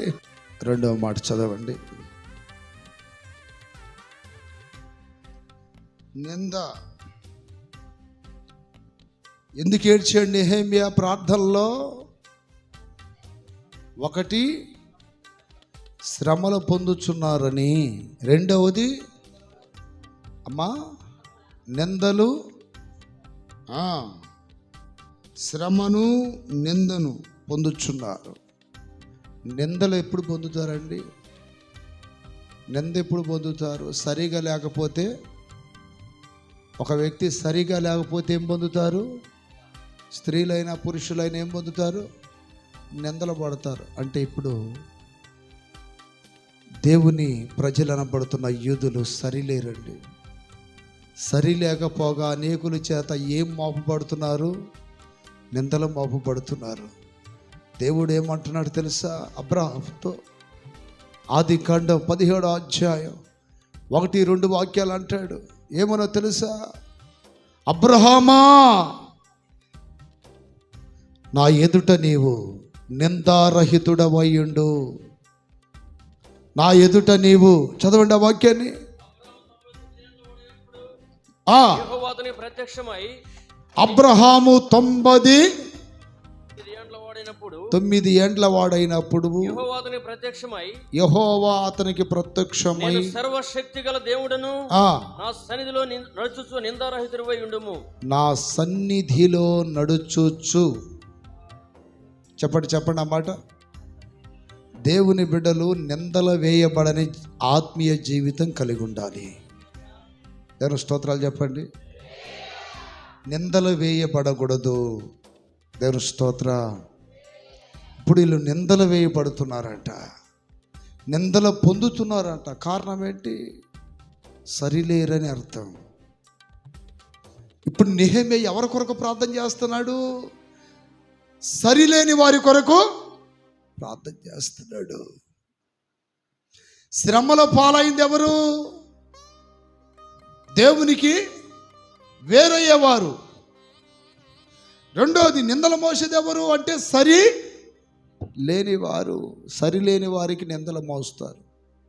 రెండవ మాట చదవండి. నింద ఎందుకు ఏడ్చాడు నెహెమ్యా ప్రార్థనలో? ఒకటి, శ్రమలు పొందుచున్నారని. రెండవది, అమ్మా, నిందలు, శ్రమను నిందను పొందుచున్నారు. నిందలు ఎప్పుడు పొందుతారండి? నింద ఎప్పుడు పొందుతారు? సరిగా లేకపోతే, ఒక వ్యక్తి సరిగా లేకపోతే ఏం పొందుతారు? స్త్రీలైనా పురుషులైనా ఏం పొందుతారు? నిందలు పడతారు. అంటే ఇప్పుడు దేవుని ప్రజలు అనబడుతున్న యూదులు సరిలేరండి. సరి లేకపోగా అనేకుల చేత ఏం మోపబడుతున్నారు? నిందలు మోపబడుతున్నారు. దేవుడు ఏమంటున్నాడు తెలుసా? అబ్రాహాముతో ఆదికాండం 17వ అధ్యాయం 1-2 వాక్యాలు అంటాడు. ఏమనో తెలుసా? అబ్రహామా, నా ఎదుట నీవు నిందారహితుడవయ్యుండు. నా ఎదుట నీవు, చదవండి ఆ వాక్యాన్ని. అబ్రహాము 9 ఏండ్ల వాడైనప్పుడు యెహోవా అతనికి ప్రత్యక్షమై, సర్వశక్తి గల దేవుడను నా సన్నిధిలో నడుచుచు నిందారహితుడవై ఉండుము. నా సన్నిధిలో నడుచుచు. చెప్పండి ఆ మాట. దేవుని బిడ్డలు నిందల వేయబడని ఆత్మీయ జీవితం కలిగి ఉండాలి. దేవుని స్తోత్రాలు చెప్పండి. నిందలు వేయబడకూడదు. దేవుని స్తోత్ర. ఇప్పుడు వీళ్ళు నిందలు వేయబడుతున్నారంట, నిందలు పొందుతున్నారంట. కారణం ఏంటి? సరిలేరని అర్థం. ఇప్పుడు నెహెమ్యా ఎవరి కొరకు ప్రార్థన చేస్తున్నాడు? సరిలేని వారి కొరకు ప్రార్థన చేస్తున్నాడు. శ్రమల పాలైంది ఎవరు? దేవునికి వేరయ్యేవారు, రెండోది నిందలు మోసేది ఎవరు అంటే సరి లేనివారు. సరి లేని వారికి నిందలు మోస్తారు,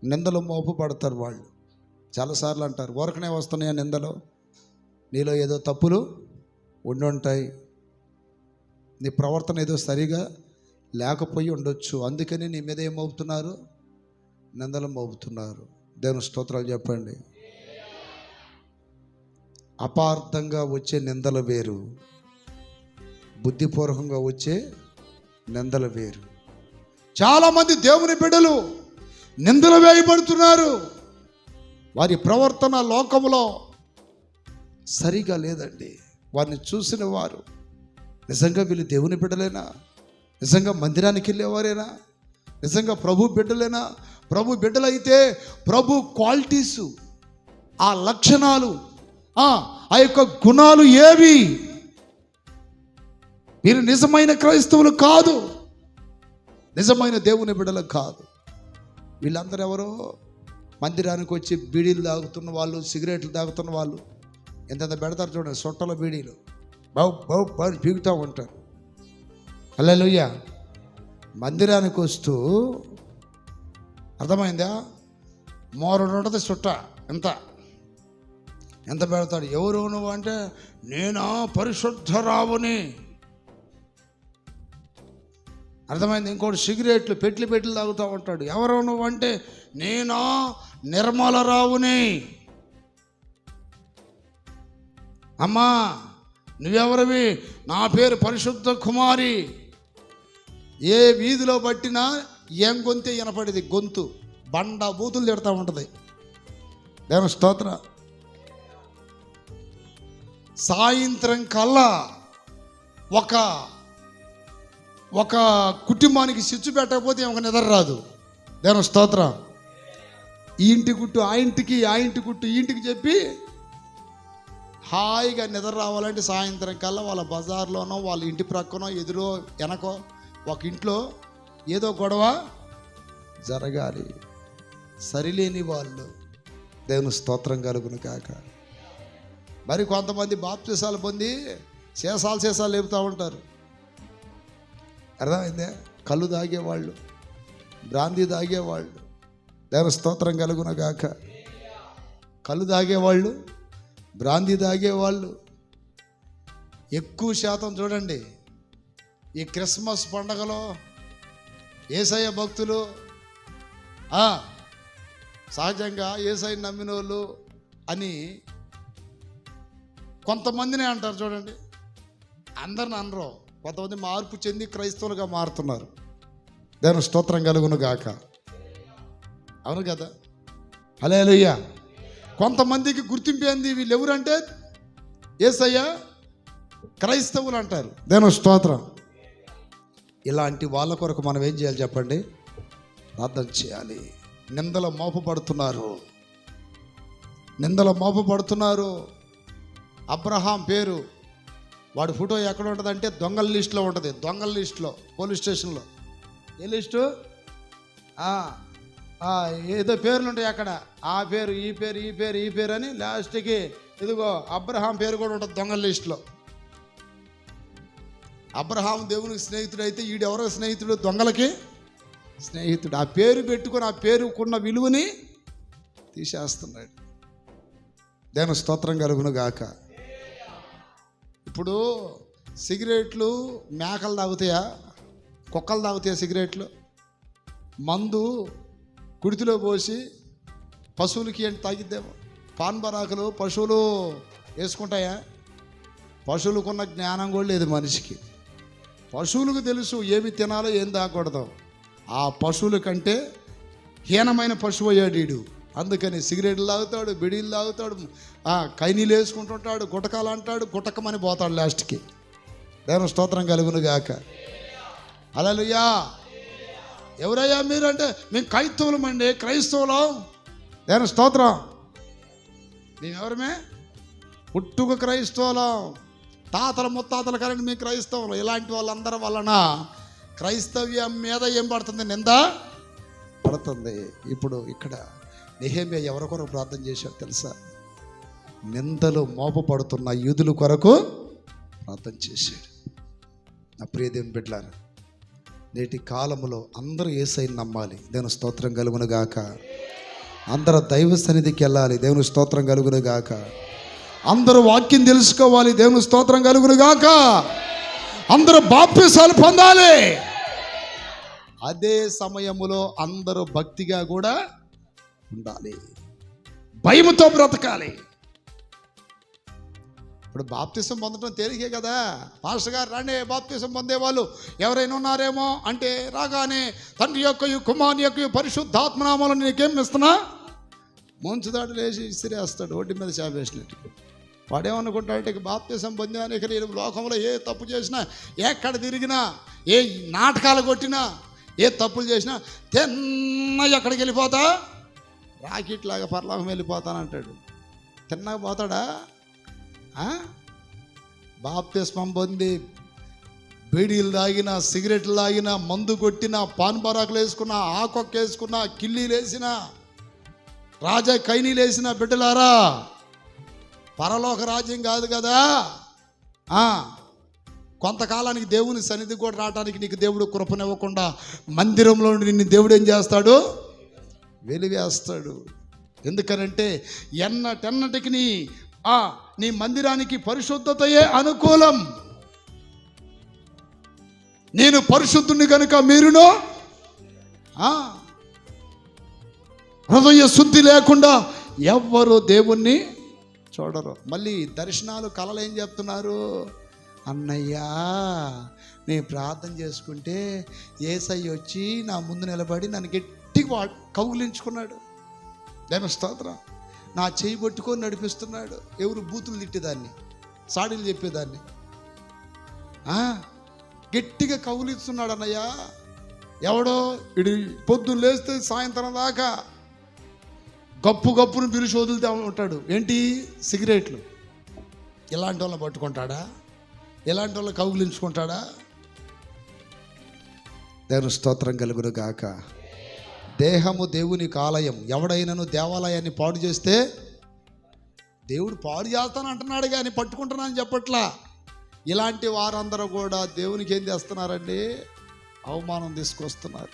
నిందలు మోపబడతారు. వాళ్ళు చాలాసార్లు అంటారు, ఊరకనే వస్తున్నాయా నిందలు, నీలో ఏదో తప్పులు ఉండుంటాయి, నీ ప్రవర్తన ఏదో సరిగా లేకపోయి ఉండొచ్చు, అందుకని నీ మీద ఏం మోపుతున్నారు, నిందలు మోపుతున్నారు. దేవుని స్తోత్రాలు చెప్పండి. అపార్థంగా వచ్చే నిందలు వేరు, బుద్ధిపూర్వకంగా వచ్చే నిందలు వేరు. చాలామంది దేవుని బిడ్డలు నిందలు వేయబడుతున్నారు. వారి ప్రవర్తన లోకంలో సరిగా లేదండి. వారిని చూసిన వారు నిజంగా వీళ్ళు దేవుని బిడ్డలేనా, నిజంగా మందిరానికి వెళ్ళేవారేనా, నిజంగా ప్రభు బిడ్డలేనా? ప్రభు బిడ్డలైతే ప్రభు క్వాలిటీసు, ఆ లక్షణాలు, ఆ యొక్క గుణాలు ఏవి? వీరు నిజమైన క్రైస్తవులు కాదు, నిజమైన దేవుని బిడ్డలు కాదు. వీళ్ళందరూ ఎవరో మందిరానికి వచ్చి బీడీలు తాగుతున్న వాళ్ళు, సిగరెట్లు తాగుతున్న వాళ్ళు, ఎంతెంత పెడతారు చూడండి, సొట్టల బీడీలు బావు బావు బావు పీగుతూ ఉంటారు. హల్లెలూయా. మందిరానికి వస్తూ అర్థమైందా, మోరడు ఉంటుంది చుట్ట, ఎంత పెడతాడు. ఎవరు నువ్వు అంటే, నేనా పరిశుద్ధరావుని. అర్థమైంది. ఇంకోటి సిగరెట్లు పెట్లు తాగుతూ ఉంటాడు. ఎవరు నువ్వు అంటే, నేనా నిర్మలరావుని. అమ్మా నువ్వెవరివి? నా పేరు పరిశుద్ధ కుమారి. ఏ వీధిలో పట్టినా ఏం గొంతే వినపడేది, గొంతు బండ బూతులు తిడతా ఉంటుంది. దేవుని స్తోత్ర. సాయంత్రం కల్లా ఒక కుటుంబానికి స్విచ్ పెట్టకపోతే ఒక నిద్ర రాదు. దేవుని స్తోత్రం. ఈ ఇంటి గుట్టు ఆ ఇంటికి, ఆ ఇంటి గుట్టు ఈ ఇంటికి చెప్పి హాయిగా నిద్ర రావాలంటే సాయంత్రం కల్లా వాళ్ళ బజార్లోనో, వాళ్ళ ఇంటి ప్రక్కనో, ఎదురో వెనకో ఒక ఇంట్లో ఏదో గొడవ జరగాలి. సరిలేని వాళ్ళు. దేవుని స్తోత్రం కలుగును కాక. మరి కొంతమంది బాప్తిసాలు పొంది సీసాలు లేపుతూ ఉంటారు. అర్థమైందే? కళ్ళు తాగేవాళ్ళు, బ్రాందీ తాగేవాళ్ళు. దేవుని స్తోత్రం కలుగును గాక. కళ్ళు తాగేవాళ్ళు, బ్రాందీ తాగేవాళ్ళు ఎక్కువ శాతం చూడండి. ఈ క్రిస్మస్ పండగలో యేసయ్య భక్తులు, సహజంగా యేసయ్య నమ్మిన వాళ్ళు అని కొంతమందినే అంటారు చూడండి. అందరిని అనరు. కొంతమంది మార్పు చెంది క్రైస్తవులుగా మారుతున్నారు. దేవుని స్తోత్రం కలుగును గాక. అవును కదా? హల్లెలూయా. కొంతమందికి గుర్తింపు ఏంది, వీళ్ళు ఎవరంటే యేసయ్య క్రైస్తవులు అంటారు. దేవుని స్తోత్రం. ఇలాంటి వాళ్ళ కొరకు మనం ఏం చేయాలి చెప్పండి? ప్రార్థన చేయాలి. నిందలు మోపబడుతున్నారు. అబ్రహాం పేరు, వాడి ఫోటో ఎక్కడ ఉంటుందంటే దొంగల లిస్టులో ఉంటుంది. దొంగల లిస్టులో, పోలీస్ స్టేషన్లో. ఏ లిస్టు? ఏదో పేర్లు ఉంటాయి అక్కడ. ఆ పేరు, ఈ పేరు అని లాస్ట్కి ఇదిగో అబ్రహాం పేరు కూడా ఉంటుంది దొంగల లిస్టులో. అబ్రహాం దేవునికి స్నేహితుడు అయితే ఈడెవరో స్నేహితుడు, దొంగలకి స్నేహితుడు. ఆ పేరు పెట్టుకొని ఆ పేరుకున్న విలువని తీసేస్తున్నాడు. దేవుని స్తోత్రం కలుగును గాక. ఇప్పుడు సిగరెట్లు మేకలు తాగుతాయా, కుక్కలు తాగుతాయా సిగరెట్లు? మందు కుడితిలో పోసి పశువులకి ఏంటి తాగిద్దేమో. పాన్ బరాకులు పశువులు వేసుకుంటాయా? పశువులకున్న జ్ఞానం కూడా లేదు మనిషికి. పశువులకు తెలుసు ఏమి తినాలో ఏం తాగకూడదు. ఆ పశువుల కంటే హీనమైన పశువు అయ్యాడు వీడు. అందుకని సిగరెట్లు తాగుతాడు, బిడీలు తాగుతాడు, కైనీలు వేసుకుంటుంటాడు, గుటకాలు అంటాడు, గుటకమని పోతాడు లాస్ట్కి. దేవుని స్తోత్రం కలుగును గాక. హల్లెలూయా. ఎవరయ్యా మీరు అంటే, మేము క్రైస్తవులమండి, క్రైస్తవులం. దేవుని స్తోత్రం. మేమెవరమే? పుట్టుక క్రైస్తవులం, తాతల ముత్తాతల కరెంట్ మీ క్రైస్తవులు. ఇలాంటి వాళ్ళందరి వలన క్రైస్తవ్యం మీద ఏం పడుతుంది? నింద పడుతుంది. ఇప్పుడు ఇక్కడ నెహెమ్యా ఎవరి కొరకు ప్రార్థన చేశాడు తెలుసా? నిందలు మోపబడుతున్న యూదుల కొరకు ప్రార్థన చేశాడు. నా ప్రియ దేవుని బిడ్డలారా, నేటి కాలములో అందరూ యేసయ్యను నమ్మాలి. దేవుని స్తోత్రం కలుగును గాక. అందరూ దైవ సన్నిధికి వెళ్ళాలి. దేవుని స్తోత్రం కలుగును గాక. అందరూ వాక్యం తెలుసుకోవాలి. దేవుని స్తోత్రం కలుగును గాక. అందరూ బాప్తిసాలు పొందాలి. అదే సమయములో అందరూ భక్తిగా కూడా ఉండాలి. భయముతో బ్రతకాలి. ఇప్పుడు బాప్తిసం పొందడం తేలికే కదా. పాస్టర్ గారు రండి బాప్తిసం పొందేవాళ్ళు ఎవరైనా ఉన్నారేమో అంటే రాగానే తండ్రి యొక్కయు కుమారుని యొక్కయు పరిశుద్ధాత్మనామాలను నీకేం ఇస్తున్నా మంచుదాడు లేచి ఇసిరేస్తాడు ఒడ్డు మీద చాపేసినట్టు. వాడేమనుకుంటాడంటే ఇక బాప్తిసం పొందాను, ఇక నేను లోకంలో ఏ తప్పు చేసినా, ఎక్కడ తిరిగినా, ఏ నాటకాలు కొట్టినా, ఏ తప్పులు చేసినా తిన్న ఎక్కడికి వెళ్ళిపోతా, రాకెట్ లాగా పరలోకం వెళ్ళిపోతానంటాడు. తిన్నగా పోతాడా? బాప్తిస్మం పొంది బీడీలు తాగినా, సిగరెట్లు తాగినా, మందు కొట్టినా, పాన్ బరాకులు వేసుకున్నా, ఆకొక్క వేసుకున్నా, కిల్లీలు వేసినా, రాజా కైనీలు వేసిన బిడ్డలారా, పరలోక రాజ్యం కాదు కదా. కొంతకాలానికి దేవుని సన్నిధి కూడా రావడానికి నీకు దేవుడు కృపనివ్వకుండా మందిరంలో నిన్ను దేవుడు ఏం చేస్తాడు? వెలివేస్తాడు. ఎందుకనంటే ఎన్నటెన్నటికి నీ మందిరానికి పరిశుద్ధతయే అనుకూలం. నేను పరిశుద్ధుని కనుక మీరును హృదయ శుద్ధి లేకుండా ఎవ్వరు దేవుణ్ణి చూడరు. మళ్ళీ దర్శనాలు కలలు ఏం చెప్తున్నారు? అన్నయ్యా నేను ప్రార్థన చేసుకుంటే యేసయ్య వచ్చి నా ముందు నిలబడి నన్ను గట్టిగా కౌగిలించుకున్నాడు. దాని స్తోత్రం. నా చేయి పట్టుకొని నడిపిస్తున్నాడు. ఎవరు బూతులు తిట్టేదాన్ని, సాడీలు చెప్పేదాన్ని గట్టిగా కౌగిలిస్తున్నాడు అన్నయ్య. ఎవడో ఇడి పొద్దున్న లేస్తే సాయంత్రం దాకా గప్పును పిలిచి వదులుతూ ఉంటాడు. ఏంటి? సిగరెట్లు. ఇలాంటి వాళ్ళని పట్టుకుంటాడా? ఇలాంటి వాళ్ళని కౌగిలించుకుంటాడా? దేవుని స్తోత్రం కలుగును గాక. దేహము దేవునికి ఆలయం. ఎవడైనాను దేవాలయాన్ని పాడు చేస్తే దేవుడు పాడు చేస్తాను అంటున్నాడు కానీ పట్టుకుంటున్నాను చెప్పట్లా. ఇలాంటి వారందరూ కూడా దేవునికి ఏం చేస్తున్నారండి? అవమానం తీసుకొస్తున్నారు.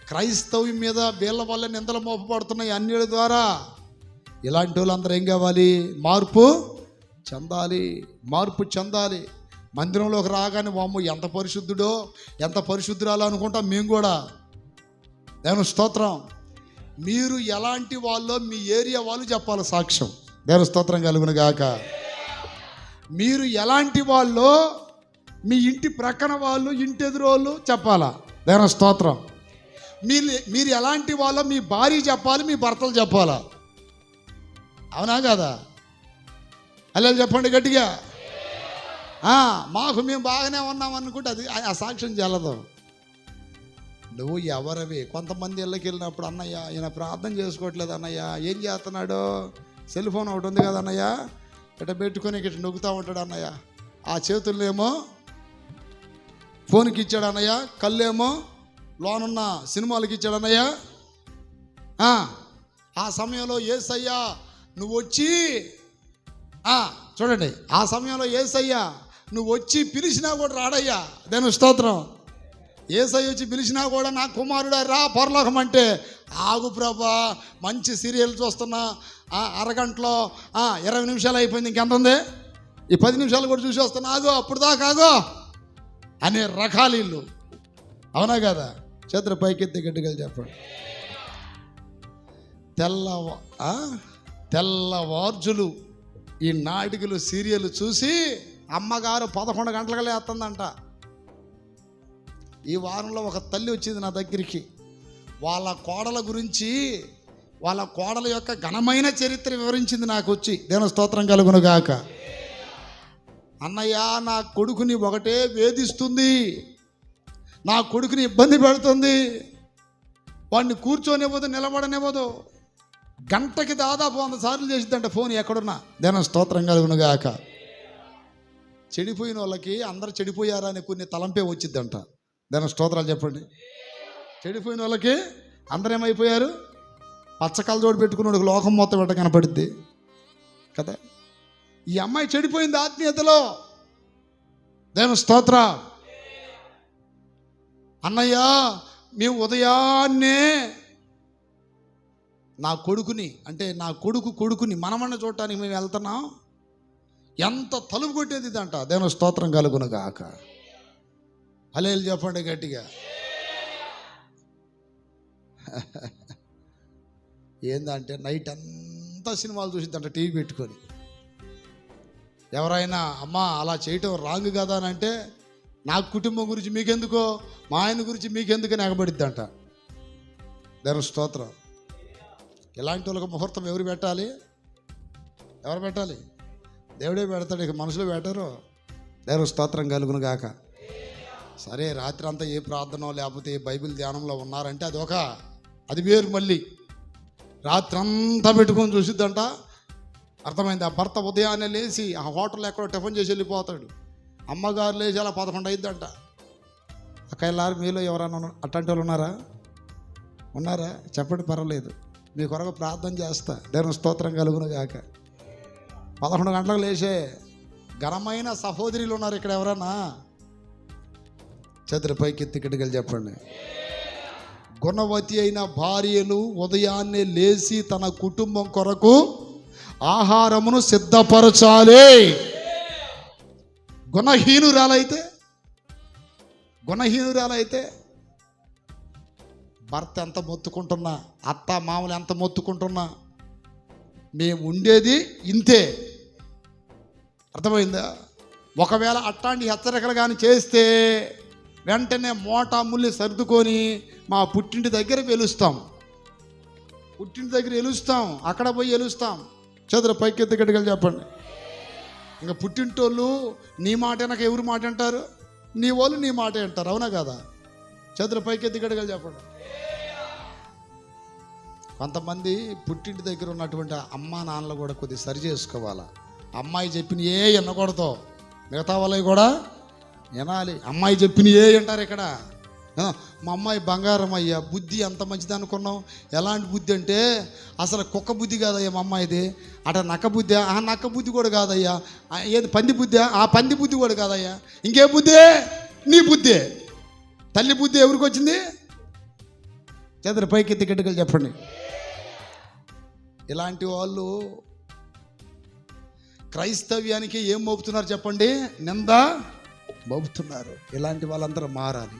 క్రైస్తవం మీద వీళ్ళ వల్ల నిందలు మోపబడుతున్నాయి అన్యుల ద్వారా. ఇలాంటి వాళ్ళందరూ ఏం కావాలి? మార్పు చెందాలి. మందిరంలోకి రాగానే వామ్మో ఎంత పరిశుద్ధుడో, ఎంత పరిశుద్ధురాలో అనుకుంటాం మేము కూడా. దేవుని స్తోత్రం. మీరు ఎలాంటి వాళ్ళో మీ ఏరియా వాళ్ళు చెప్పాలి సాక్ష్యం. దేవుని స్తోత్రం కలుగును గాక. మీరు ఎలాంటి వాళ్ళో మీ ఇంటి ప్రక్కన వాళ్ళు, ఇంటి ఎదురు వాళ్ళు చెప్పాలా. దేవుని స్తోత్రం. మీరు ఎలాంటి వాళ్ళో మీ భార్య చెప్పాలి, మీ భర్తలు చెప్పాలా. అవునా కదా? అలా చెప్పండి గట్టిగా. మాకు మేము బాగానే ఉన్నాం అనుకుంటే అది ఆ సాక్ష్యం చెల్లదు. నువ్వు ఎవరవి? కొంతమంది ఇళ్ళకి వెళ్ళినప్పుడు అన్నయ్య ఈయన ప్రార్థన చేసుకోవట్లేదు అన్నయ్య, ఏం చేస్తున్నాడు? సెల్ ఫోన్ ఒకటి ఉంది కదా అన్నయ్య, ఇట్లా పెట్టుకొని ఇట్లా నొక్కుతూ ఉంటాడు అన్నయ్య. ఆ చేతుల్నేమో ఫోన్కి ఇచ్చాడు అన్నయ్య, కళ్ళేమో లోనున్న సినిమాలకి ఇచ్చాడు అన్నయ్య. ఆ సమయంలో యేసయ్యా నువ్వు వచ్చి చూడండి, ఆ సమయంలో యేసయ్యా నువ్వు వచ్చి పిలిచినా కూడా రాడయ్యా. దేవుని స్తోత్రం. యేసయ్య వచ్చి పిలిచినా కూడా నా కుమారుడా రా పరలోకం అంటే, ఆగు ప్రభా మంచి సీరియల్ చూస్తున్నా, అరగంటలో 20 నిమిషాలు అయిపోయింది, ఇంకెంత ఉంది, ఈ 10 నిమిషాలు కూడా చూసి వస్తున్నా, ఆగో అప్పుడు దాకా ఆగో అనే రకాలు ఇల్లు. అవునా కదా? చేతుల పైకెత్తి గట్టిగా చెప్పండి. తెల్లవార్జులు ఈ నాటికలు సీరియల్ చూసి అమ్మగారు 11 గంటలకు లేస్తుందంట. ఈ వారంలో ఒక తల్లి వచ్చింది నా దగ్గరికి. వాళ్ళ కోడల గురించి, వాళ్ళ కోడల యొక్క ఘనమైన చరిత్ర వివరించింది నాకు వచ్చి. దేవుని స్తోత్రం కలుగును గాక. అన్నయ్య నా కొడుకుని ఒకటే వేధిస్తుంది, నా కొడుకుని ఇబ్బంది పెడుతుంది, వాడిని కూర్చోనివ్వదు, నిలబడనివ్వదు, గంటకి దాదాపు 100 సార్లు చేసిద్దంట ఫోన్ ఎక్కడున్నా. దేవుని స్తోత్రం కలుగును గాక. చెడిపోయిన వాళ్ళకి అందరు చెడిపోయారా అని కొన్ని తలంపే వచ్చిద్దంట. దాని స్తోత్రాలు చెప్పండి. చెడిపోయిన వాళ్ళకి అందరేమైపోయారు? పచ్చకళ్ళ జోడు పెట్టుకున్నాడు లోకం మొత్తం వెంట కనపడుద్ది కదా. ఈ అమ్మాయి చెడిపోయింది ఆత్మీయతలో. దేవుని స్తోత్రం. అన్నయ్య మేము ఉదయాన్నే నా కొడుకుని, అంటే నా కొడుకుని మనమన్న చూడటానికి మేము వెళ్తున్నాం. ఎంత తలుపు కొట్టేది ఇదంట. దేవుని స్తోత్రం కలుగును గాక. హల్లెలూయా చెప్పండి గట్టిగా. ఏందంటే నైట్ అంతా సినిమాలు చూసిద్దంట టీవీ పెట్టుకొని. ఎవరైనా అమ్మా అలా చేయటం రాంగ్ కదా అని అంటే, నా కుటుంబం గురించి మీకెందుకో, మా ఆయన గురించి మీకెందుకని ఎగబడిద్దంట. దేవుని స్తోత్రం. ఇలాంటి వాళ్ళకి ముహూర్తం ఎవరు పెట్టాలి? ఎవరు పెట్టాలి? దేవుడే పెడతాడు, ఇక మనుషులు పెట్టరు. దేవుని స్తోత్రం కలుగును గాక. సరే రాత్రి అంతా ఏ ప్రార్థన లేకపోతే ఏ బైబిల్ ధ్యానంలో ఉన్నారంటే అది వేరు. మళ్ళీ రాత్రి అంతా పెట్టుకొని చూసిద్దంట. అర్థమైంది? ఆ భర్త ఉదయాన్నే లేచి ఆ హోటల్లో ఎక్కడో టిఫిన్ చేసి వెళ్ళిపోతాడు. అమ్మగారు లేచి అలా 11 అయిద్దంట. అక్కయ్యలారు మీలో ఎవరైనా అట్లాంటి వాళ్ళు ఉన్నారా? చెప్పండి, పర్వాలేదు, మీ కొరకు ప్రార్థన చేస్తా. దేవుని స్తోత్రం కలుగును గాక. 11 గంటలకు లేచే ఘనమైన సహోదరులు ఉన్నారు ఇక్కడ. ఎవరన్నా చేతుల పైకి ఎత్తి కిటికలు చెప్పండి. గుణవతి అయిన భార్యలు ఉదయాన్నే లేచి తన కుటుంబం కొరకు ఆహారమును సిద్ధపరచాలి. గుణహీనురాలైతే భర్త ఎంత మొత్తుకుంటున్నా, అత్త మామూలు ఎంత మొత్తుకుంటున్నా, మేము ఉండేది ఇంతే. అర్థమైందా? ఒకవేళ అట్లాంటి హెచ్చరికలు కానీ చేస్తే వెంటనే మోటా ముల్లి సర్దుకొని మా పుట్టింటి దగ్గర వెలుస్తాం. అక్కడ పోయి వెలుస్తాం. చదువు పైకెత్తి గట్టిగా చెప్పండి. ఇంకా పుట్టింటోళ్ళు నీ మాట వెనక ఎవరు మాట అంటారు? నీ వాళ్ళు నీ మాట అంటారు. అవునా కదా? చదువు పైకెత్తి గట్టిగా చెప్పండి. కొంతమంది పుట్టింటి దగ్గర ఉన్నటువంటి అమ్మా నాన్నలు కూడా కొద్దిగా సరి చేసుకోవాలా. అమ్మాయి చెప్పిన ఏ వినకూడదు, మిగతా వాళ్ళవి కూడా వినాలి. అమ్మాయి చెప్పిన ఏ అంటారు ఇక్కడ. మా అమ్మాయి బంగారం అయ్యా, బుద్ధి ఎంత మంచిది అనుకున్నాం. ఎలాంటి బుద్ధి అంటే అసలు కుక్క బుద్ధి కాదయ్యా మా అమ్మాయిది. అట నక్క బుద్ధి, ఆ నక్క బుద్ధి కూడా కాదయ్యా. ఏది పంది బుద్ధి, ఆ పంది బుద్ధి కూడా కాదయ్యా. ఇంకే బుద్ధి? నీ బుద్ధి. తల్లి బుద్ధి ఎవరికి వచ్చింది? చేతుల పైకి ఎత్తి గట్టిగా చెప్పండి. ఇలాంటి వాళ్ళు క్రైస్తవ్యానికి ఏం మోపుతున్నారు చెప్పండి? నింద మోపుతున్నారు. ఇలాంటి వాళ్ళందరూ మారాలి.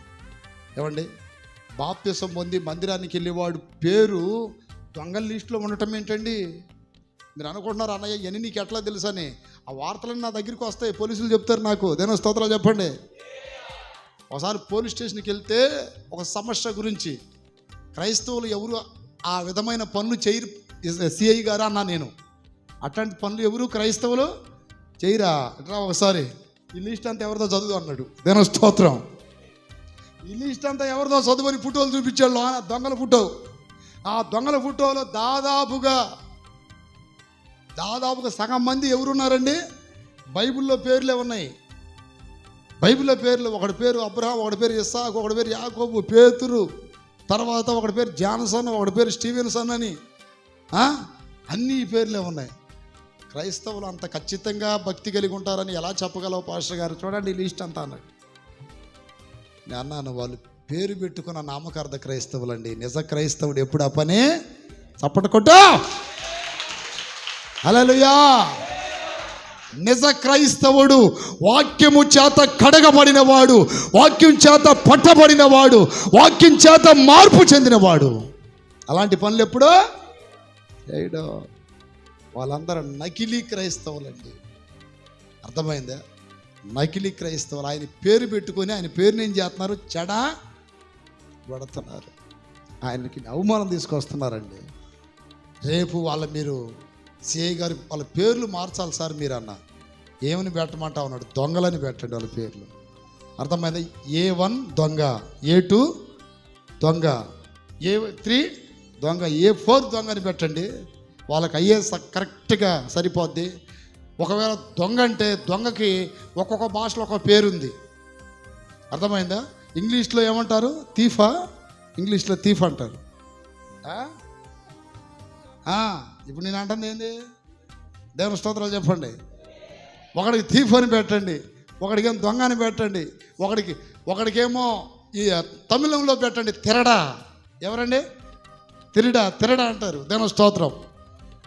ఏమండి, బాప్తిసం పొంది మందిరానికి వెళ్ళేవాడు పేరు దొంగల లిస్టులో ఉండటం ఏంటండి? మీరు అనుకుంటున్నారు అన్నయ్య ఇవన్నీ నీకు ఎట్లా తెలుసని. ఆ వార్తలన్నీ నా దగ్గరికి వస్తాయి, పోలీసులు చెప్తారు నాకు. దేవుని స్తోత్రాలు చెప్పండి. ఒకసారి పోలీస్ స్టేషన్కి వెళ్తే ఒక సమస్య గురించి, క్రైస్తవులు ఎవరు ఆ విధమైన పనులు చేయరు సిఐ గారు అన్నా నేను. అట్లాంటి పనులు ఎవరు క్రైస్తవులు చేయరా? ఇట్లా ఒకసారి ఈ లిస్ట్ అంతా ఎవరిదో చదువు అన్నాడు. దేవుని స్తోత్రం. ఈ లిస్ట్ అంతా ఎవరిదో చదువుని ఫోటోలు చూపించాడు, దొంగల ఫోటో. ఆ దొంగల ఫోటోలో దాదాపుగా సగం మంది ఎవరున్నారండి? బైబిల్లో పేర్లే ఉన్నాయి. బైబిల్లో పేర్లు, ఒకటి పేరు అబ్రహాం, ఒకటి పేరు ఇస్సాకు, ఒకటి పేరు యాకోబు, పేతురు, తర్వాత ఒకటి పేరు జాన్సన్, ఒకటి పేరు స్టీవెన్సన్ అని అన్ని పేర్లే ఉన్నాయి. క్రైస్తవులు అంత ఖచ్చితంగా భక్తి కలిగి ఉంటారని ఎలా చెప్పగలవు పాస్టర్ గారు? చూడండి ఈ లిస్ట్ అంతా అన్నాడు. నేను అన్నాను, వాళ్ళు పేరు పెట్టుకున్న నామకార్థ క్రైస్తవులు అండి. నిజ క్రైస్తవుడు ఎప్పుడు ఆ పనే చప్పట కొట్టు. హల్లెలూయా. నిజ క్రైస్తవుడు వాక్యము చేత కడగబడినవాడు, వాక్యం చేత పట్టబడినవాడు, వాక్యం చేత మార్పు చెందినవాడు. అలాంటి పనులు ఎప్పుడో చేయడో. వాళ్ళందరూ నకిలీ క్రైస్తవులండి. అర్థమైందా? నకిలీ క్రైస్తవులు. ఆయన పేరు పెట్టుకొని ఆయన పేరుని ఏం చేస్తున్నారు? చెడా పడుతున్నారు. ఆయనకి అవమానం తీసుకొస్తున్నారండి. రేపు మీరు సిఐ గారు వాళ్ళ పేర్లు మార్చాలి సార్ మీరు అన్న. ఏమని పెట్టమంటా ఉన్నాడు? దొంగలని పెట్టండి వాళ్ళ పేర్లు. అర్థమైందా? A1 దొంగ, A2 దొంగ, A3 దొంగ, A4 దొంగ అని పెట్టండి. వాళ్ళకి అయ్యే కరెక్ట్గా సరిపోద్ది. ఒకవేళ దొంగ అంటే దొంగకి ఒక్కొక్క భాషలో ఒక పేరుంది. అర్థమైందా? ఇంగ్లీష్లో ఏమంటారు? థీఫా, ఇంగ్లీష్లో థీఫ్ అంటారు. ఇప్పుడు నేను అంటుంది ఏంది? దేవుని స్తోత్రాలు చెప్పండి. ఒకడికి థీఫ్ అని పెట్టండి, ఒకడికేమో దొంగ అని పెట్టండి, ఒకడికేమో ఈ తమిళంలో పెట్టండి తిరడా. ఎవరండి? తిరడా అంటారు. దేని స్తోత్రం.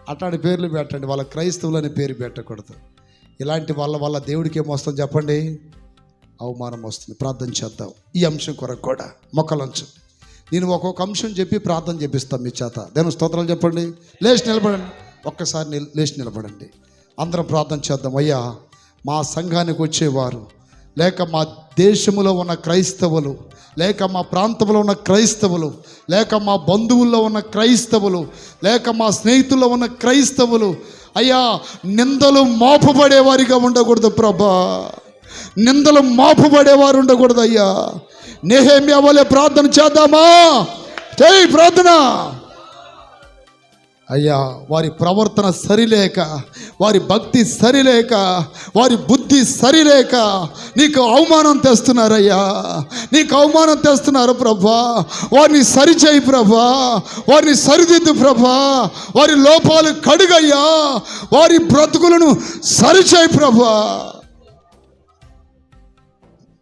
అట్లాంటి పేర్లు పెట్టండి. వాళ్ళ క్రైస్తవులని పేరు పెట్టకూడదు. ఇలాంటి వల్ల దేవుడికి ఏమొస్తుంది చెప్పండి? అవమానం వస్తుంది. ప్రార్థన చేద్దాం ఈ అంశం కొరకు కూడా. మొక్కలంచు నేను ఒక్కొక్క అంశం చెప్పి ప్రార్థన చేపిస్తాను మీ చేత. దేని స్తోత్రాలు చెప్పండి. లేచి నిలబడండి. ఒక్కసారి లేచి నిలబడండి. అందరం ప్రార్థన చేద్దాం. అయ్యా, మా సంఘానికి వచ్చేవారు, లేక మా దేశంలో ఉన్న క్రైస్తవులు, లేక మా ప్రాంతంలో ఉన్న క్రైస్తవులు, లేక మా బంధువుల్లో ఉన్న క్రైస్తవులు, లేక మా స్నేహితుల్లో ఉన్న క్రైస్తవులు, అయ్యా, నిందలు మోపబడేవారిగా ఉండకూడదు ప్రభా. నిందలు మోపబడేవారు ఉండకూడదు అయ్యా. నెహెమ్యా వలె ప్రార్థన చేద్దామా? చేయి ప్రార్థన. అయ్యా, వారి ప్రవర్తన సరిలేక, వారి భక్తి సరిలేక, వారి బుద్ధి సరిలేక నీకు అవమానం తెస్తున్నారయ్యా. నీకు అవమానం తెస్తున్నారు ప్రభా. వారిని సరిచేయి ప్రభా. వారిని సరిదిద్దు ప్రభా. వారి లోపాలు కడుగయ్యా. వారి బ్రతుకులను సరిచేయి ప్రభా.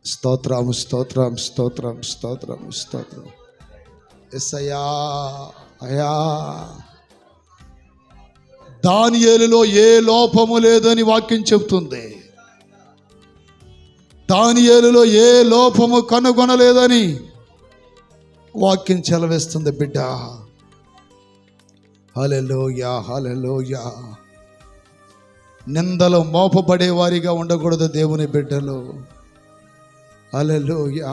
స్తోత్రం స్తోత్రం స్తోత్రం స్తోత్రం స్తోత్రం. యేసయ్యా, అయ్యా, దానియేలులో ఏ లోపము లేదని వాక్యం చెబుతుంది. దానియేలులో ఏ లోపము కనుగొనలేదని వాక్యం చెలవేస్తుంది బిడ్డ. హల్లెలూయా, హల్లెలూయా. నిందలు మోపబడే వారిగా ఉండకూడదు దేవుని బిడ్డలు. హల్లెలూయా,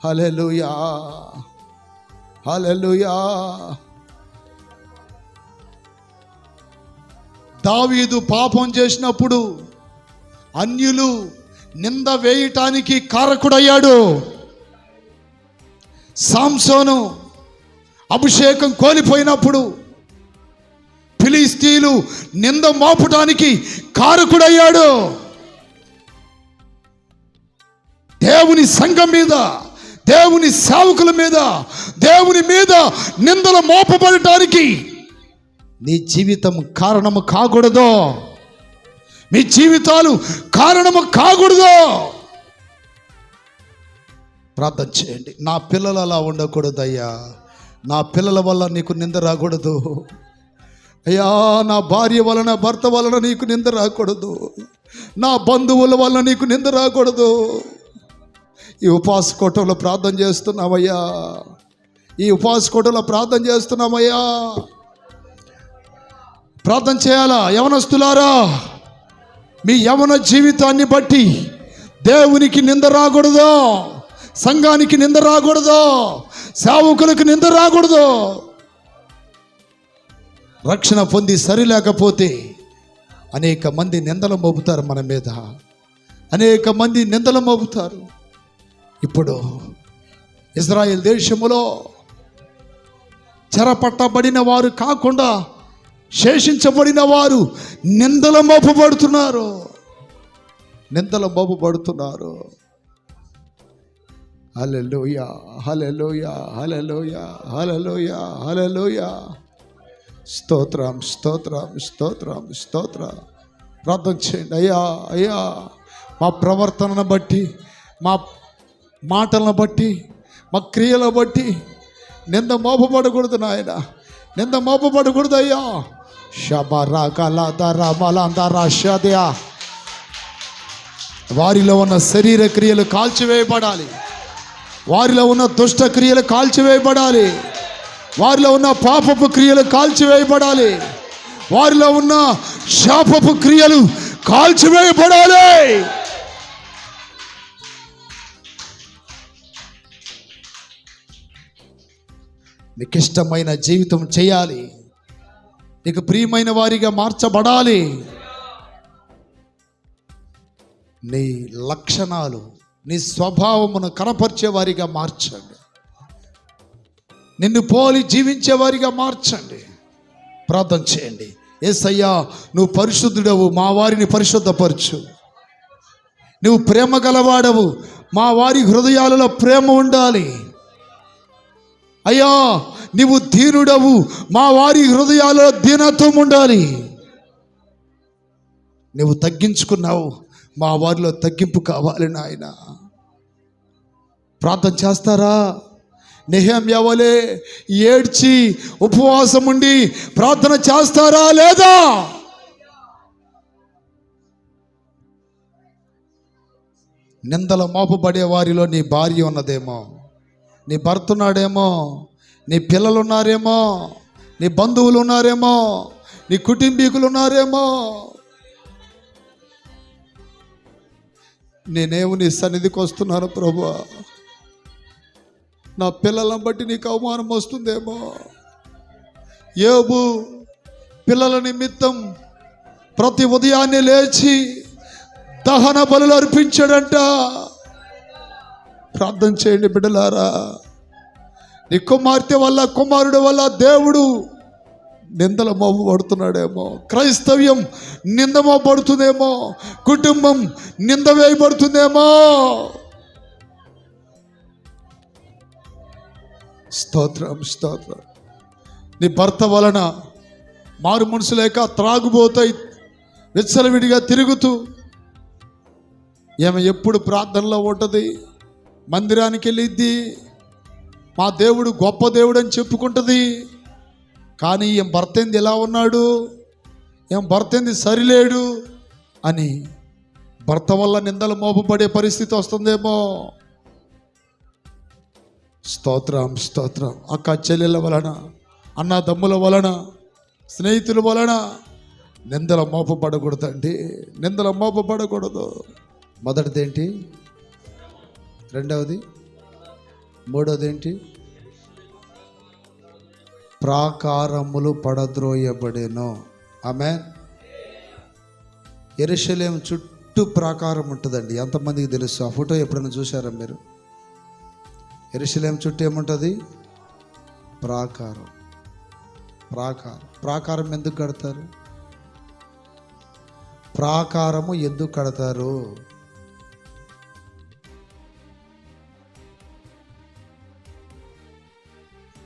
హల్లెలూయా, హల్లెలూయా. దావీదు పాపం చేసినప్పుడు అన్యులు నింద వేయటానికి కారకుడయ్యాడు. సాంసోను అభిషేకం కోల్పోయినప్పుడు ఫిలిస్తీయులు నింద మోపటానికి కారకుడయ్యాడు. దేవుని సంఘం మీద, దేవుని సేవకుల మీద, దేవుని మీద నిందలు మోపబడటానికి నీ జీవితం కారణము కాకూడదు. మీ జీవితాలు కారణము కాకూడదు. ప్రార్థన చేయండి. నా పిల్లలు అలా ఉండకూడదు అయ్యా. నా పిల్లల వల్ల నీకు నింద రాకూడదు అయ్యా. నా భార్య వలన, భర్త వలన నీకు నింద రాకూడదు. నా బంధువుల వలన నీకు నింద రాకూడదు. ఈ ఉపవాస కోటలో ప్రార్థన చేస్తున్నామయ్యా. ఈ ఉపవాస కోటలో ప్రార్థన చేస్తున్నామయ్యా. ప్రార్థన చేయాలా? యవనస్తులారా, మీ యవన జీవితాన్ని బట్టి దేవునికి నింద రాకూడదు. సంఘానికి నింద రాకూడదు. సేవకులకు నింద రాకూడదు. రక్షణ పొంది సరిలేకపోతే అనేక మంది నిందలు మోపుతారు మన మీద. అనేక మంది నిందలు మోపుతారు. ఇప్పుడు ఇజ్రాయెల్ దేశములో చెరపట్టబడిన వారు కాకుండా శేషించబడిన వారు నిందలు మోపబడుతున్నారు. నిందలు మోపబడుతున్నారు. హల్లెలూయా, హల్లెలూయా, హల్లెలూయా, హల్లెలూయా, హల్లెలూయా. స్తోత్రం, స్తోత్రం, స్తోత్రం, స్తోత్రం. ప్రార్థన చేయండి. అయ్యా, అయ్యా, మా ప్రవర్తనను బట్టి, మా మాటలను బట్టి, మా క్రియలను బట్టి నింద మోపబడకూడదు నాయన. నింద మోపబడకూడదు అయ్యా. వారిలో ఉన్న శరీర క్రియలు కాల్చివేయబడాలి. వారిలో ఉన్న దుష్ట క్రియలు కాల్చివేయబడాలి. వారిలో ఉన్న పాపపు క్రియలు కాల్చివేయబడాలి. వారిలో ఉన్న శాపపు క్రియలు కాల్చివేయబడాలి. నీకు ఇష్టమైన జీవితం చేయాలి. నీకు ప్రియమైన వారిగా మార్చబడాలి. నీ లక్షణాలు, నీ స్వభావమును కనపరిచే వారిగా మార్చండి. నిన్ను పోలి జీవించే వారిగా మార్చండి. ప్రార్థన చేయండి. యేసయ్యా, నువ్వు పరిశుద్ధుడవు, మా వారిని పరిశుద్ధపరచు. నువ్వు ప్రేమ గలవాడవు, మా వారి హృదయాలలో ప్రేమ ఉండాలి. అయ్యా, నీవు దీనుడవు, మా వారి హృదయాలలో దీనత్వం ఉండాలి. నువ్వు తగ్గించుకున్నావు, మా వారిలో తగ్గింపు కావాలి నాయన. ప్రార్థన చేస్తారా? నెహెమ్యా వలె ఏడ్చి ఉపవాసం ఉండి ప్రార్థన చేస్తారా లేదా? నిందల మోపబడే వారిలో నీ భార్య ఉన్నదేమో, నీ భర్త ఉన్నాడేమో, నీ పిల్లలు ఉన్నారేమో, నీ బంధువులు ఉన్నారేమో, నీ కుటుంబీకులు ఉన్నారేమో. నేనేమో నీ సన్నిధికి వస్తున్నాను ప్రభువా, నా పిల్లలను బట్టి నీకు అవమానం వస్తుందేమో. యోబు పిల్లల నిమిత్తం ప్రతి ఉదయాన్నే లేచి దహన బలులు అర్పించాడంట. ప్రార్థన చేయండి బిడ్డలారా. నీ కుమార్తె వల్ల, కుమారుడు వల్ల దేవుడు నిందల మోపబడుతున్నాడేమో, క్రైస్తవ్యం నింద మోపబడుతుందేమో, కుటుంబం నింద వేయబడుతుందేమో. స్తోత్రం, స్తోత్రం. నీ భర్త వలన మారు మనసు లేక త్రాగుబోతాయి విచ్చలవిడిగా తిరుగుతూ, ఏమి ఎప్పుడు ప్రార్థనలో ఉంటుంది, మందిరానికి వెళ్ళిద్ది, మా దేవుడు గొప్ప దేవుడు అని చెప్పుకుంటుంది. కానీ ఏం భర్త ఏంది ఎలా ఉన్నాడు, ఏం భర్త ఏంది సరిలేడు అని భర్త వల్ల నిందలు మోపబడే పరిస్థితి వస్తుందేమో. స్తోత్రం, స్తోత్రం. అక్క చెల్లెళ్ళ వలన, అన్నదమ్ముల వలన, స్నేహితుల వలన నిందల మోపబడకూడదండి, నిందల మోపబడకూడదు. మొదటిది ఏంటి? రెండవది, మూడవది ఏంటి? ప్రాకారములు పడద్రోయబడేను. ఆమేన్. యెరూషలేము చుట్టూ ప్రాకారం ఉంటుందండి. ఎంతమందికి తెలుసు? ఆ ఫోటో ఎప్పుడైనా చూసారా మీరు? యెరూషలేము చుట్టూ ఏముంటుంది? ప్రాకారం. ప్రాకారం. ప్రాకారం ఎందుకు కడతారు? ప్రాకారము ఎందుకు కడతారు?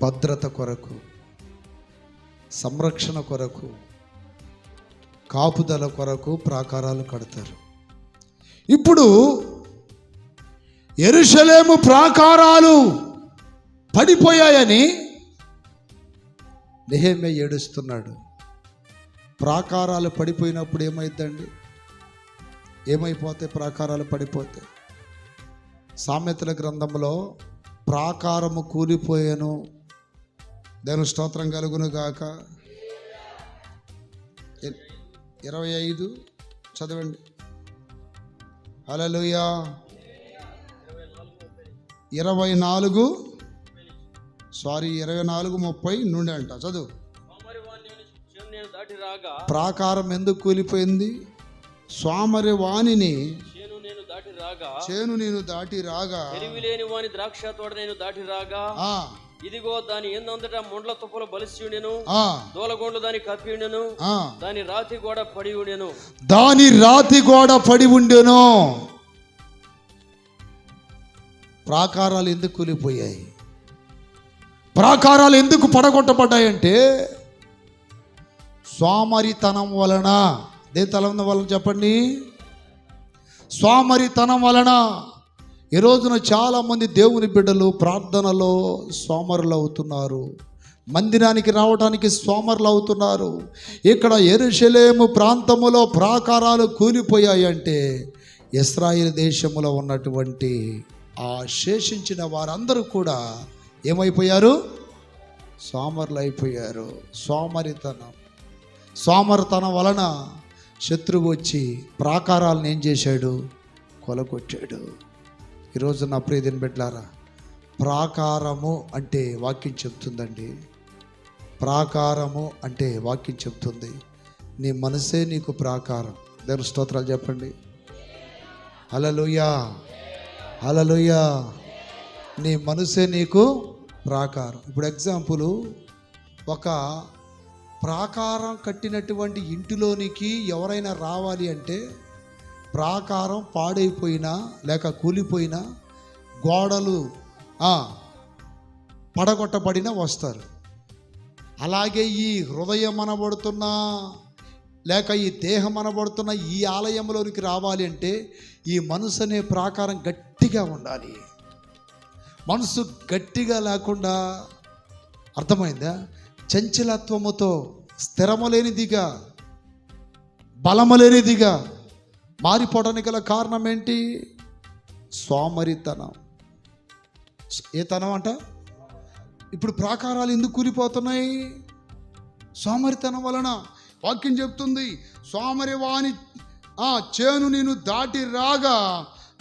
భద్రత కొరకు, సంరక్షణ కొరకు, కాపుదల కొరకు ప్రాకారాలు కడతారు. ఇప్పుడు యెరూషలేము ప్రాకారాలు పడిపోయాయని నెహెమ్యా ఏడుస్తున్నాడు. ప్రాకారాలు పడిపోయినప్పుడు ఏమైందండి? ఏమైపోతే ప్రాకారాలు పడిపోతే? సామెతల గ్రంథంలో ప్రాకారము కూలిపోయాను, దేవుని స్తోత్రం కలుగును గాక. 25 చదవండి. హల్లెలూయా. 24:30 నుండి అంట. చదువు. ప్రాకారం ఎందుకు కూలిపోయింది? స్వామరి వాణిని చేను నేను దాటి రాగా, ఎరివిలేని వాని ద్రాక్ష తోట నేను దాటి రాగా, ఇదిగో దాని ఎందంతటా ముండ్ల తుప్పలు బలిసి ఉండెను, దూలగొండ్లు దాని కప్పి ఉండెను, దాని రాతి గోడ పడి ఉండెను. దాని రాతి గోడ పడి ఉండెను. ప్రాకారాలు ఎందుకు కూలిపోయాయి? ప్రాకారాలు ఎందుకు పడగొట్టబడ్డాయంటే సోమరితనం వలన. దేతలం వలన చెప్పండి? సోమరితనం వలన. ఈ రోజున చాలామంది దేవుని బిడ్డలు ప్రార్థనలో సోమరులు అవుతున్నారు, మందిరానికి రావడానికి సోమరులు అవుతున్నారు. ఇక్కడ యెరూషలేము ప్రాంతములో ప్రాకారాలు కూలిపోయాయంటే ఇశ్రాయేలు దేశములో ఉన్నటువంటి ఆ శేషించిన వారందరూ కూడా ఏమైపోయారు? సోమరులు అయిపోయారు. సోమరితనం వలన శత్రువు వచ్చి ప్రాకారాలను ఏం చేశాడు? కొలగొట్టాడు. ఈరోజు నా ప్రియదిన బిడ్డలారా, ప్రాకారము అంటే వాక్యం చెప్తుందండి. ప్రాకారము అంటే వాక్యం చెప్తుంది, నీ మనసే నీకు ప్రాకారం. దేవుని స్తోత్రాలు చెప్పండి. హల్లెలూయా, హల్లెలూయా. నీ మనసే నీకు ప్రాకారం. ఇప్పుడు ఎగ్జాంపుల్, ఒక ప్రాకారం కట్టినటువంటి ఇంటిలోనికి ఎవరైనా రావాలి అంటే ప్రాకారం పాడైపోయినా లేక కూలిపోయినా, గోడలు పడగొట్టబడినా వస్తారు. అలాగే ఈ హృదయం అనబడుతున్నా లేక ఈ దేహం అనబడుతున్న ఈ ఆలయంలోనికి రావాలి అంటే ఈ మనసు అనే ప్రాకారం గట్టిగా ఉండాలి. మనసు గట్టిగా లేకుండా, అర్థమైందా? చంచలత్వముతో స్థిరము లేనిదిగా, బలము లేనిదిగా మారిపోవడానికి గల కారణం ఏంటి? సోమరితనం. ఏ తనం అంట? ఇప్పుడు ప్రాకారాలు ఎందుకు కూలిపోతున్నాయి? సోమరితనం వలన. వాక్యం చెప్తుంది, సోమరి వాని చేను నిన్ను దాటి రాగా,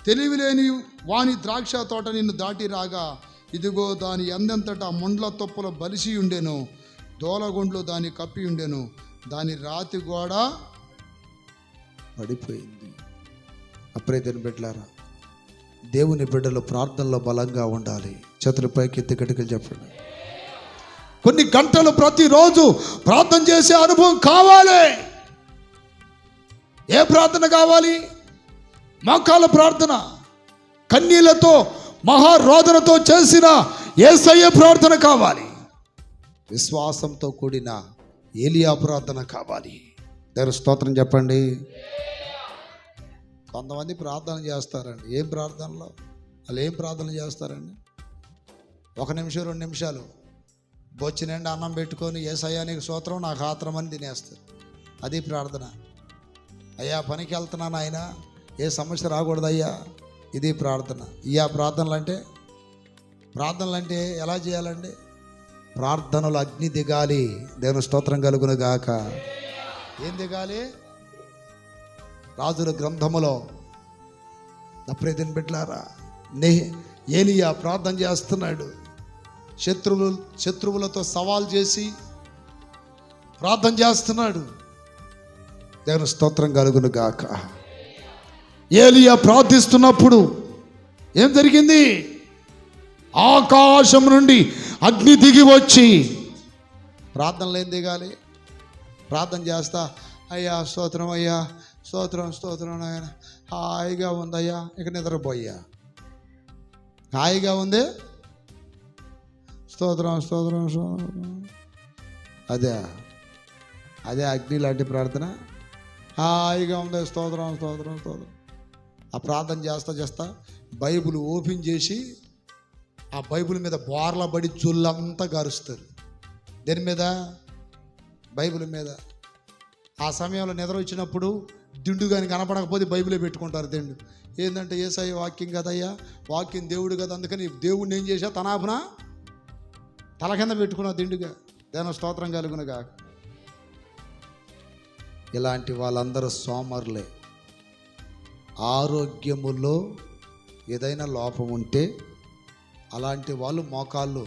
తెలివిలేని వాని ద్రాక్ష తోట నిన్ను దాటి రాగా, ఇదిగో దాని ఎందెంతటా ముండ్ల తొప్పుల బలిసి ఉండెను, దోలగుండ్లు దాన్ని కప్పి ఉండెను, దాని రాతి గోడ పడిపోయింది. అప్రియతని బిడ్డలారా, దేవుని బిడ్డలు ప్రార్థనలో బలంగా ఉండాలి. చేతుల పైకి ఎత్తి గట్టిగా చెప్పండి. కొన్ని గంటలు ప్రతిరోజు ప్రార్థన చేసే అనుభవం కావాలి. ఏ ప్రార్థన కావాలి? మోకాళ్ళ ప్రార్థన, కన్నీళ్లతో మహారోదనతో చేసిన యేసయ్య ప్రార్థన కావాలి. విశ్వాసంతో కూడిన ఏలియా ప్రార్థన కావాలి. దేవుని స్తోత్రం చెప్పండి. కొంతమంది ప్రార్థన చేస్తారండి. ఏం ప్రార్థనలో వాళ్ళు ఏం ప్రార్థన చేస్తారండి? 1 నిమిషం 2 నిమిషాలు బొచ్చి నిండా అన్నం పెట్టుకొని యేసయ్యా నీకు స్తోత్రం నాకు ఆత్రం అని తినేస్తారు. అది ప్రార్థన. అయ్యా పనికి వెళ్తున్నాను ఆయన, ఏ సమస్య రాకూడదయ్యా, ఇది ప్రార్థన. ప్రార్థనలు అంటే ఎలా చేయాలండి? ప్రార్థనలు అగ్ని దిగాలి. దేవుని స్తోత్రం కలుగును గాక. ఏం దిగాలి? రాజుల గ్రంథములో ప్రియమైన బిడ్డలారా, ఏలియా ప్రార్థన చేస్తున్నాడు. శత్రువులతో సవాల్ చేసి ప్రార్థన చేస్తున్నాడు. దేవుని స్తోత్రం కలుగును గాక. ఏలియా ప్రార్థిస్తున్నప్పుడు ఏం జరిగింది? ఆకాశం నుండి అగ్ని దిగి వచ్చి, ప్రార్థనలు ఏం దిగాలి? ప్రార్థన చేస్తా, అయ్యా స్తోత్రం, అయ్యా స్తోత్రం, స్తోత్రం ఆయన, హాయిగా ఉందయ్యా, ఇక నిద్రపోయ్యా, హాయిగా ఉంది, స్తోత్రం స్తోత్రం స్తోత్రం. అదే అగ్ని లాంటి ప్రార్థన. హాయిగా ఉంది, స్తోత్రం స్తోత్రం స్తోత్రం. ఆ ప్రార్థన చేస్తా బైబిల్ ఓపెన్ చేసి ఆ బైబిల్ మీద బోర్ల పడి జుల్లంతా గారుస్తారు. దేని మీద? బైబిల్ మీద. ఆ సమయంలో నిద్ర వచ్చినప్పుడు దిండు కానీ కనపడకపోతే బైబిలే పెట్టుకుంటారు దిండు. ఏంటంటే యేసయ్య వాక్యం కదయ్యా, వాక్యం దేవుడు కదా, అందుకని దేవుడిని ఏం చేసా, తనాపున తల కింద పెట్టుకున్నా దిండుగా. దేవుని స్తోత్రం కలుగునుగా. ఇలాంటి వాళ్ళందరూ సోమరులే. ఆరోగ్యములో ఏదైనా లోపం ఉంటే అలాంటి వాళ్ళు మోకాళ్ళు,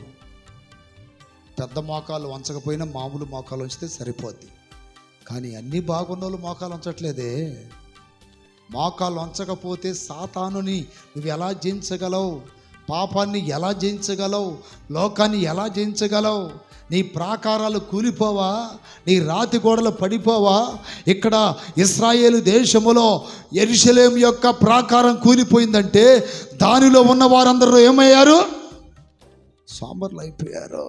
పెద్ద మోకాళ్ళు వంచకపోయినా మామూలు మోకాళ్ళు ఉంచితే సరిపోద్ది. కానీ అన్నీ బాగున్న వాళ్ళు మోకాలు ఉంచట్లేదే. మోకాలు వంచకపోతే సాతానుని నువ్వు ఎలా జయించగలవు? పాపాన్ని ఎలా జయించగలవు? లోకాన్ని ఎలా జయించగలవు? నీ ప్రాకారాలు కూలిపోవా? నీ రాతి గోడలు పడిపోవా? ఇక్కడ ఇశ్రాయేలు దేశములో యెరూషలేము యొక్క ప్రాకారం కూలిపోయిందంటే దానిలో ఉన్న వారందరూ ఏమయ్యారు? సోమరులు అయిపోయారు.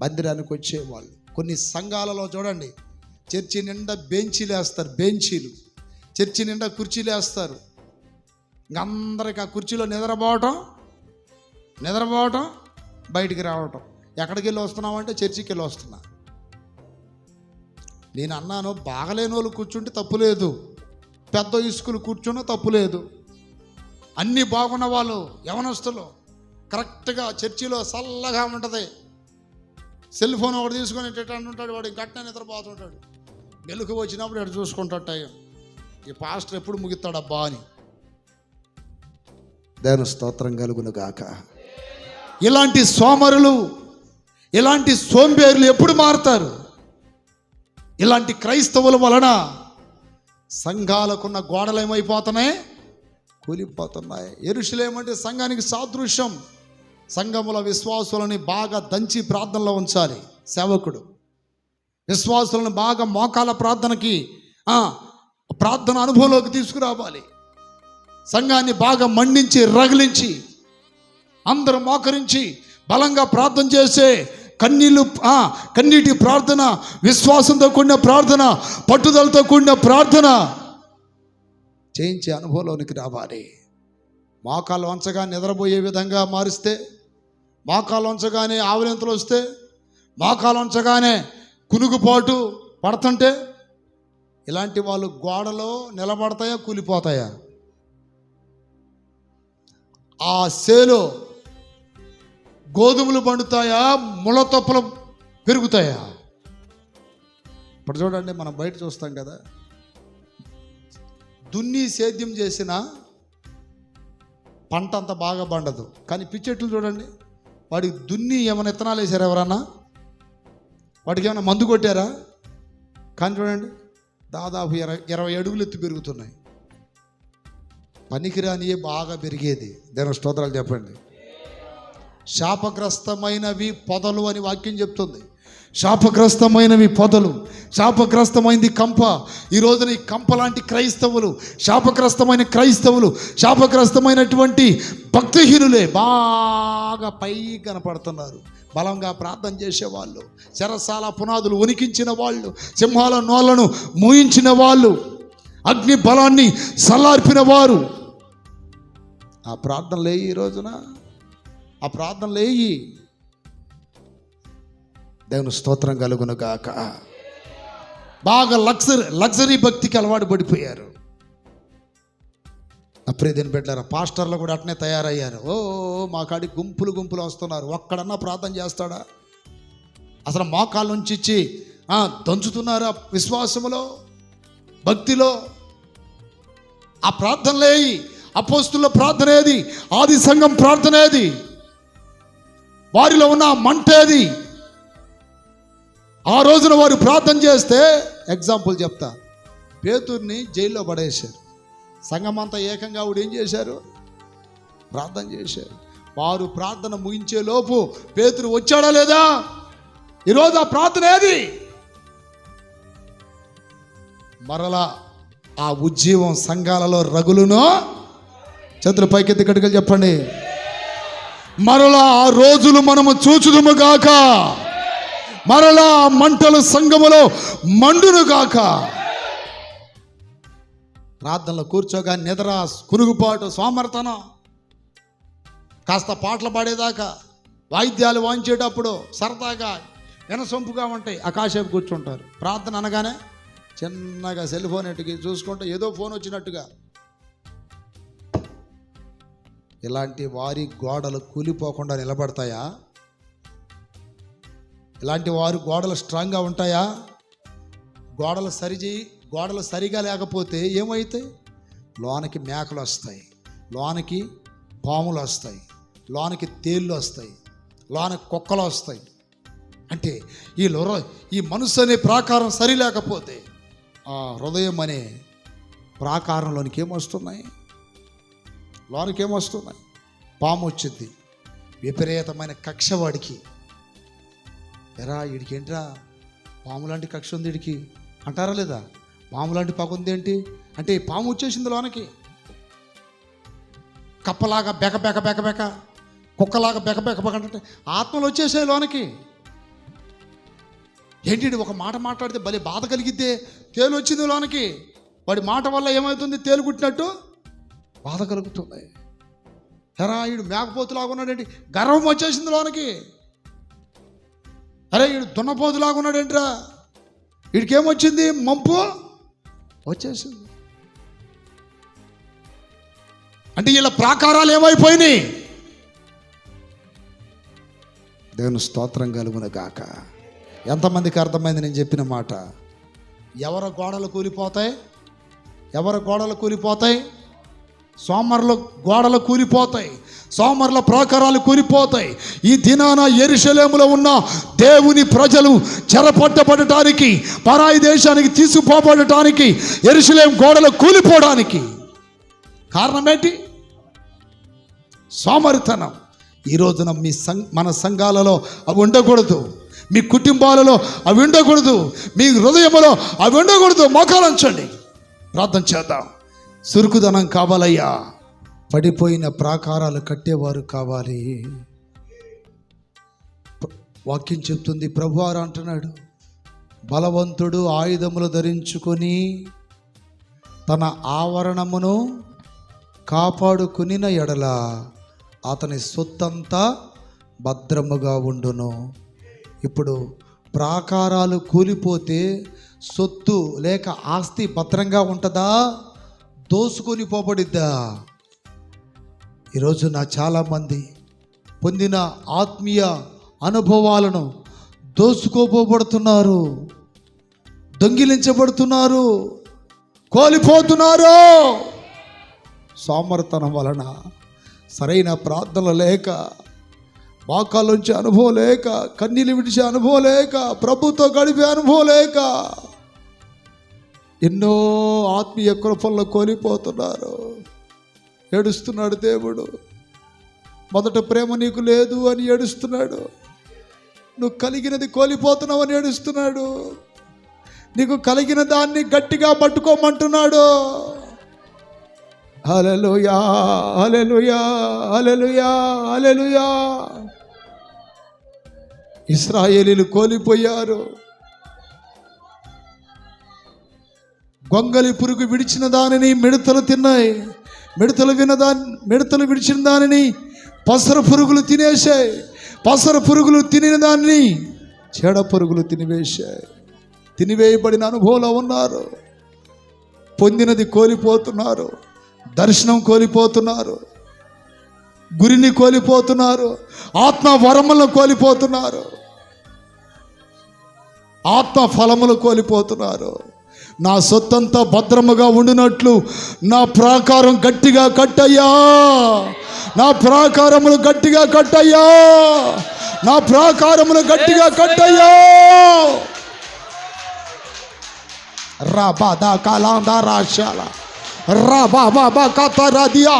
మందిరానికి వచ్చేవాళ్ళు. కొన్ని సంఘాలలో చూడండి, చర్చి నిండా బెంచీలు వేస్తారు, బెంచీలు, చర్చి నిండా కుర్చీలు వేస్తారు. అందరికి ఆ కుర్చీలో నిద్రపోవటం, బయటికి రావటం. ఎక్కడికి వెళ్ళి వస్తున్నామంటే చర్చికి వెళ్ళి వస్తున్నా. నేను అన్నాను, బాగలేని వాళ్ళు కూర్చుంటే తప్పులేదు, పెద్ద ఇసుకులు కూర్చున్నా తప్పులేదు. అన్నీ బాగున్న వాళ్ళు యవనస్తులు కరెక్ట్గా చర్చిలో చల్లగా ఉంటుంది. సెల్ ఫోన్ ఒకటి తీసుకొని ఉంటాడు, వాడు గట్టిన నిద్రపోతుంటాడు. మెలుకు వచ్చినప్పుడు ఎటు చూసుకుంటాడు టైం, ఈ పాస్టర్ ఎప్పుడు ముగిస్తాడబ్బా అని. దేవుని స్తోత్రం కలుగును గాక. ఇలాంటి సోమరులు, ఇలాంటి సోంబేరులు ఎప్పుడు మారుతారు? ఇలాంటి క్రైస్తవుల వలన సంఘాలకున్న గోడలు ఏమైపోతున్నాయి? కూలిపోతున్నాయి. యెరూషలేము అంటే సంఘానికి సాదృశ్యం. సంఘముల విశ్వాసులని బాగా దంచి ప్రార్థనలో ఉంచాలి సేవకుడు. విశ్వాసులను బాగా మోకాల ప్రార్థనకి, ప్రార్థన అనుభవంలోకి తీసుకురావాలి. సంఘాన్ని బాగా మండించి రగిలించి అందరూ మోకరించి బలంగా ప్రార్థన చేసే కన్నీటి ప్రార్థన, విశ్వాసంతో కూడిన ప్రార్థన, పట్టుదలతో కూడిన ప్రార్థన చేయించే అనుభవంలోనికి రావాలి. మోకాలు వంచగా నిద్రపోయే విధంగా మారిస్తే, మోకాలు వంచగానే ఆవులింతలు వస్తే, మోకాలు వంచగానే కునుగుపాటు పడుతుంటే, ఇలాంటి వాళ్ళు గోడలో నిలబడతాయా కూలిపోతాయా? ఆ సేలో గోధుమలు పండుతాయా ముళ్ళతొప్పలు పెరుగుతాయా? ఇప్పుడు చూడండి, మనం బయట చూస్తాం కదా, దున్ని సేద్యం చేసిన పంట అంత బాగా పండదు. కానీ పిచ్చెట్లు చూడండి, వాడికి దున్ని ఏమైనా విత్తనాలు వేసారా ఎవరన్నా? వాడికి ఏమైనా మందు కొట్టారా? కానీ చూడండి, దాదాపు 20 అడుగులు ఎత్తు పెరుగుతున్నాయి. పనికిరానియే బాగా పెరిగేది. దేవుని స్తోత్రాలు చెప్పండి. శాపగ్రస్తమైనవి పొదలు అని వాక్యం చెప్తుంది. శాపగ్రస్తమైనవి పొదలు, శాపగ్రస్తమైంది కంప. ఈ రోజున ఈ కంప లాంటి క్రైస్తవులు, శాపగ్రస్తమైన క్రైస్తవులు, శాపగ్రస్తమైనటువంటి భక్తిహీనులే బాగా పై కనపడుతున్నారు. బలంగా ప్రార్థన చేసేవాళ్ళు, చెరసాల పునాదులు వణికించిన వాళ్ళు, సింహాల నోళ్లను మూయించిన వాళ్ళు, అగ్ని బలాన్ని సల్లార్పిన వారు. ఆ ప్రార్థనలు ఈ రోజున, ఆ ప్రార్థనలు దేవుని స్తోత్రం కలుగును గాక. బాగా లగ్జరీ భక్తికి అలవాటు పడిపోయారు. అప్పుడే దీని పెట్టారు. పాస్టర్లు కూడా అట్నే తయారయ్యారు. మా కాడికి గుంపులు వస్తున్నారు. ఒక్కడన్నా ప్రార్థన చేస్తాడా? అసలు మోకాళ్ళ నుంచి ఇచ్చి దంచుతున్నారా విశ్వాసములో, భక్తిలో? ఆ ప్రార్థనలే అపోస్తుల ప్రార్థన ఏది? ఆది సంఘం ప్రార్థన ఏది? వారిలో ఉన్న మంట ఏది? ఆ రోజున వారు ప్రార్థన చేస్తే, ఎగ్జాంపుల్ చెప్తా, పేతుర్ని జైల్లో పడేశారు. సంఘమంతా ఏకంగా ఆవిడ ఏం చేశారు? ప్రార్థన చేశారు. వారు ప్రార్థన ముగించే లోపు పేతురు వచ్చాడా లేదా? ఈరోజు ఆ ప్రార్థన ఏది? మరలా ఆ ఉజ్జీవం సంఘాలలో రగులును. చేతులు పైకెత్తి గట్టిగా చెప్పండి. మరలా ఆ రోజులు మనము చూచుదుము గాక. మరలా మంటలు సంఘములో మండును గాక. ప్రార్థనలో కూర్చోగా నిద్ర, కురుగుపాటు, సోమర్తనం, కాస్త పాటలు పాడేదాకా, వాయిద్యాలు వాయించేటప్పుడు సరదాగా వినసొంపుగా ఉంటాయి. కాసేపు కూర్చుంటారు. ప్రార్థన అనగానే చిన్నగా సెల్ ఫోన్ ఎట్టుకి చూసుకుంటే ఏదో ఫోన్ వచ్చినట్టుగా. ఇలాంటి వారి గోడలు కూలిపోకుండా నిలబడతాయా? ఇలాంటి వారు గోడలు స్ట్రాంగ్గా ఉంటాయా? గోడలు సరిగా లేకపోతే ఏమవుతాయి? లోనికి మేకలు వస్తాయి, లోనికి పాములు వస్తాయి, లోనికి తేళ్ళు వస్తాయి, లోనికి కుక్కలు వస్తాయి. అంటే ఈ మనసు అనే ప్రాకారం సరి లేకపోతే ఆ హృదయం అనే ప్రాకారంలోనికి ఏమొస్తున్నాయి? లోనికి ఏమొస్తున్నాయి? పాము వచ్చింది. విపరీతమైన కక్ష వాడికి. వీడికి ఏంట్రా పాము లాంటి కక్ష ఉంది వీడికి అంటారా లేదా? పాము లాంటి పగ ఉంది ఏంటి అంటే, పాము వచ్చేసింది లోనికి. కప్పలాగా బెక కుక్కలాగా బెక అంటే ఆత్మలు వచ్చేసాయి లోనికి. ఏంటి ఒక మాట మాట్లాడితే భలే బాధ కలిగిద్దే. తేలు వచ్చింది లోనికి. వాడి మాట వల్ల ఏమవుతుంది? తేలు కుట్టినట్టు బాధ కలుగుతుంది. వీడు మేకపోతులాగా ఉన్నాడేంటి? గర్వం వచ్చేసింది లోనికి. వీడు దున్నపోతులాగా ఉన్నాడేంట్రా? వీడికి ఏమొచ్చింది? మంపు వచ్చేసింది. అంటే వీళ్ళ ప్రాకారాలు ఏమైపోయినాయి? దేవుని స్తోత్రం కలుగును గాక. ఎంతమందికి అర్థమైంది నేను చెప్పిన మాట? ఎవరి గోడలు కూలిపోతాయి? ఎవరి గోడలు కూలిపోతాయి? సోమరుల గోడలు కూలిపోతాయి, సోమరుల ప్రాకారాలు కూలిపోతాయి. ఈ దినాన యెరూషలేములో ఉన్న దేవుని ప్రజలు చెరపట్టబడటానికి, పరాయి దేశానికి తీసుకుపోబడటానికి, యెరూషలేము గోడలు కూలిపోవడానికి కారణం ఏంటి? సోమరితనం. ఈ రోజున మన సంఘాలలో అవి ఉండకూడదు, మీ కుటుంబాలలో అవి ఉండకూడదు, మీ హృదయంలో అవి ఉండకూడదు. మోకాలంచండి, ప్రార్థన చేద్దాం. సురుకుదనం కావాలయ్యా. పడిపోయిన ప్రాకారాలు కట్టేవారు కావాలి. వాక్యం చెప్తుంది, ప్రభువారు అంటున్నాడు, బలవంతుడు ఆయుధములు ధరించుకొని తన ఆవరణమును కాపాడుకునిన ఎడల అతని సొత్తంతా భద్రముగా ఉండును. ఇప్పుడు ప్రాకారాలు కూలిపోతే సొత్తు లేక ఆస్తి భద్రంగా ఉంటుందా? దోసుకొని పోబడిద్దా? ఈరోజు చాలామంది పొందిన ఆత్మీయ అనుభవాలను దోసుకోపోబడుతున్నారు, దొంగిలించబడుతున్నారు, కోల్పోతున్నారు. సోమరితనం వలన, సరైన ప్రార్థన లేక, మోకాళ్ళుంచే అనుభవం లేక, కన్నీళ్ళు విడిచే అనుభవం లేక, ప్రభుతో గడిపే అనుభవం లేక ఎన్నో ఆత్మీయ కృపల్లో కోల్పోతున్నారు. ఏడుస్తున్నాడు దేవుడు. మొదట ప్రేమ నీకు లేదు అని ఏడుస్తున్నాడు. నువ్వు కలిగినది కోల్పోతున్నావు అని ఏడుస్తున్నాడు. నీకు కలిగిన దాన్ని గట్టిగా పట్టుకోమంటున్నాడు. హల్లెలూయా, హల్లెలూయా, హల్లెలూయా, హల్లెలూయా. ఇశ్రాయేలీయులు కోల్పోయారు. గొంగలి పురుగు విడిచిన దానిని మిడతలు తిన్నాయి. మిడతలు విడిచిన దానిని పసర పురుగులు తినేశాయి. పసర పురుగులు తినిన దానిని చెడ పురుగులు తినివేశాయి. తినివేయబడిన అనుభవంలో ఉన్నారు. పొందినది కోల్పోతున్నారు. దర్శనం కోల్పోతున్నారు. గురిని కోల్పోతున్నారు. ఆత్మ వరములను కోల్పోతున్నారు. ఆత్మ ఫలములు కోల్పోతున్నారు. నా సొత్తంతా భద్రముగా ఉండినట్లు నా ప్రాకారం గట్టిగా కట్టయ్యా, నా ప్రాకారములు గట్టిగా కట్టయ్యా, నా ప్రాకారములు గట్టిగా కట్టయ్యా. రాబాదా కాలాందా రాశాల రాబాబా కతరాదియా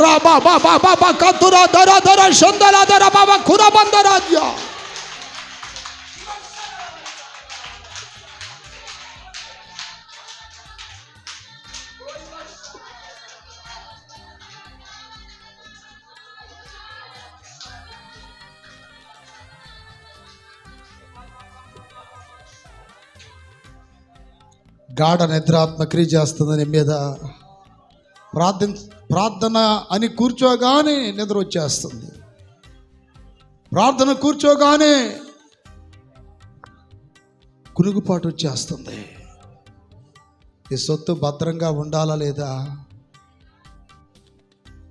రాబాబా కతురా దర దర షందల దర బాబా కురబందరాదియా. గాఢ నిద్రాత్మ క్రియ చేస్తుందని మీద ప్రార్థన అని కూర్చోగానే నిద్ర వచ్చేస్తుంది. ప్రార్థన కూర్చోగానే కునుగుపాటు వచ్చేస్తుంది. ఈ సొత్తు భద్రంగా ఉండాలా లేదా?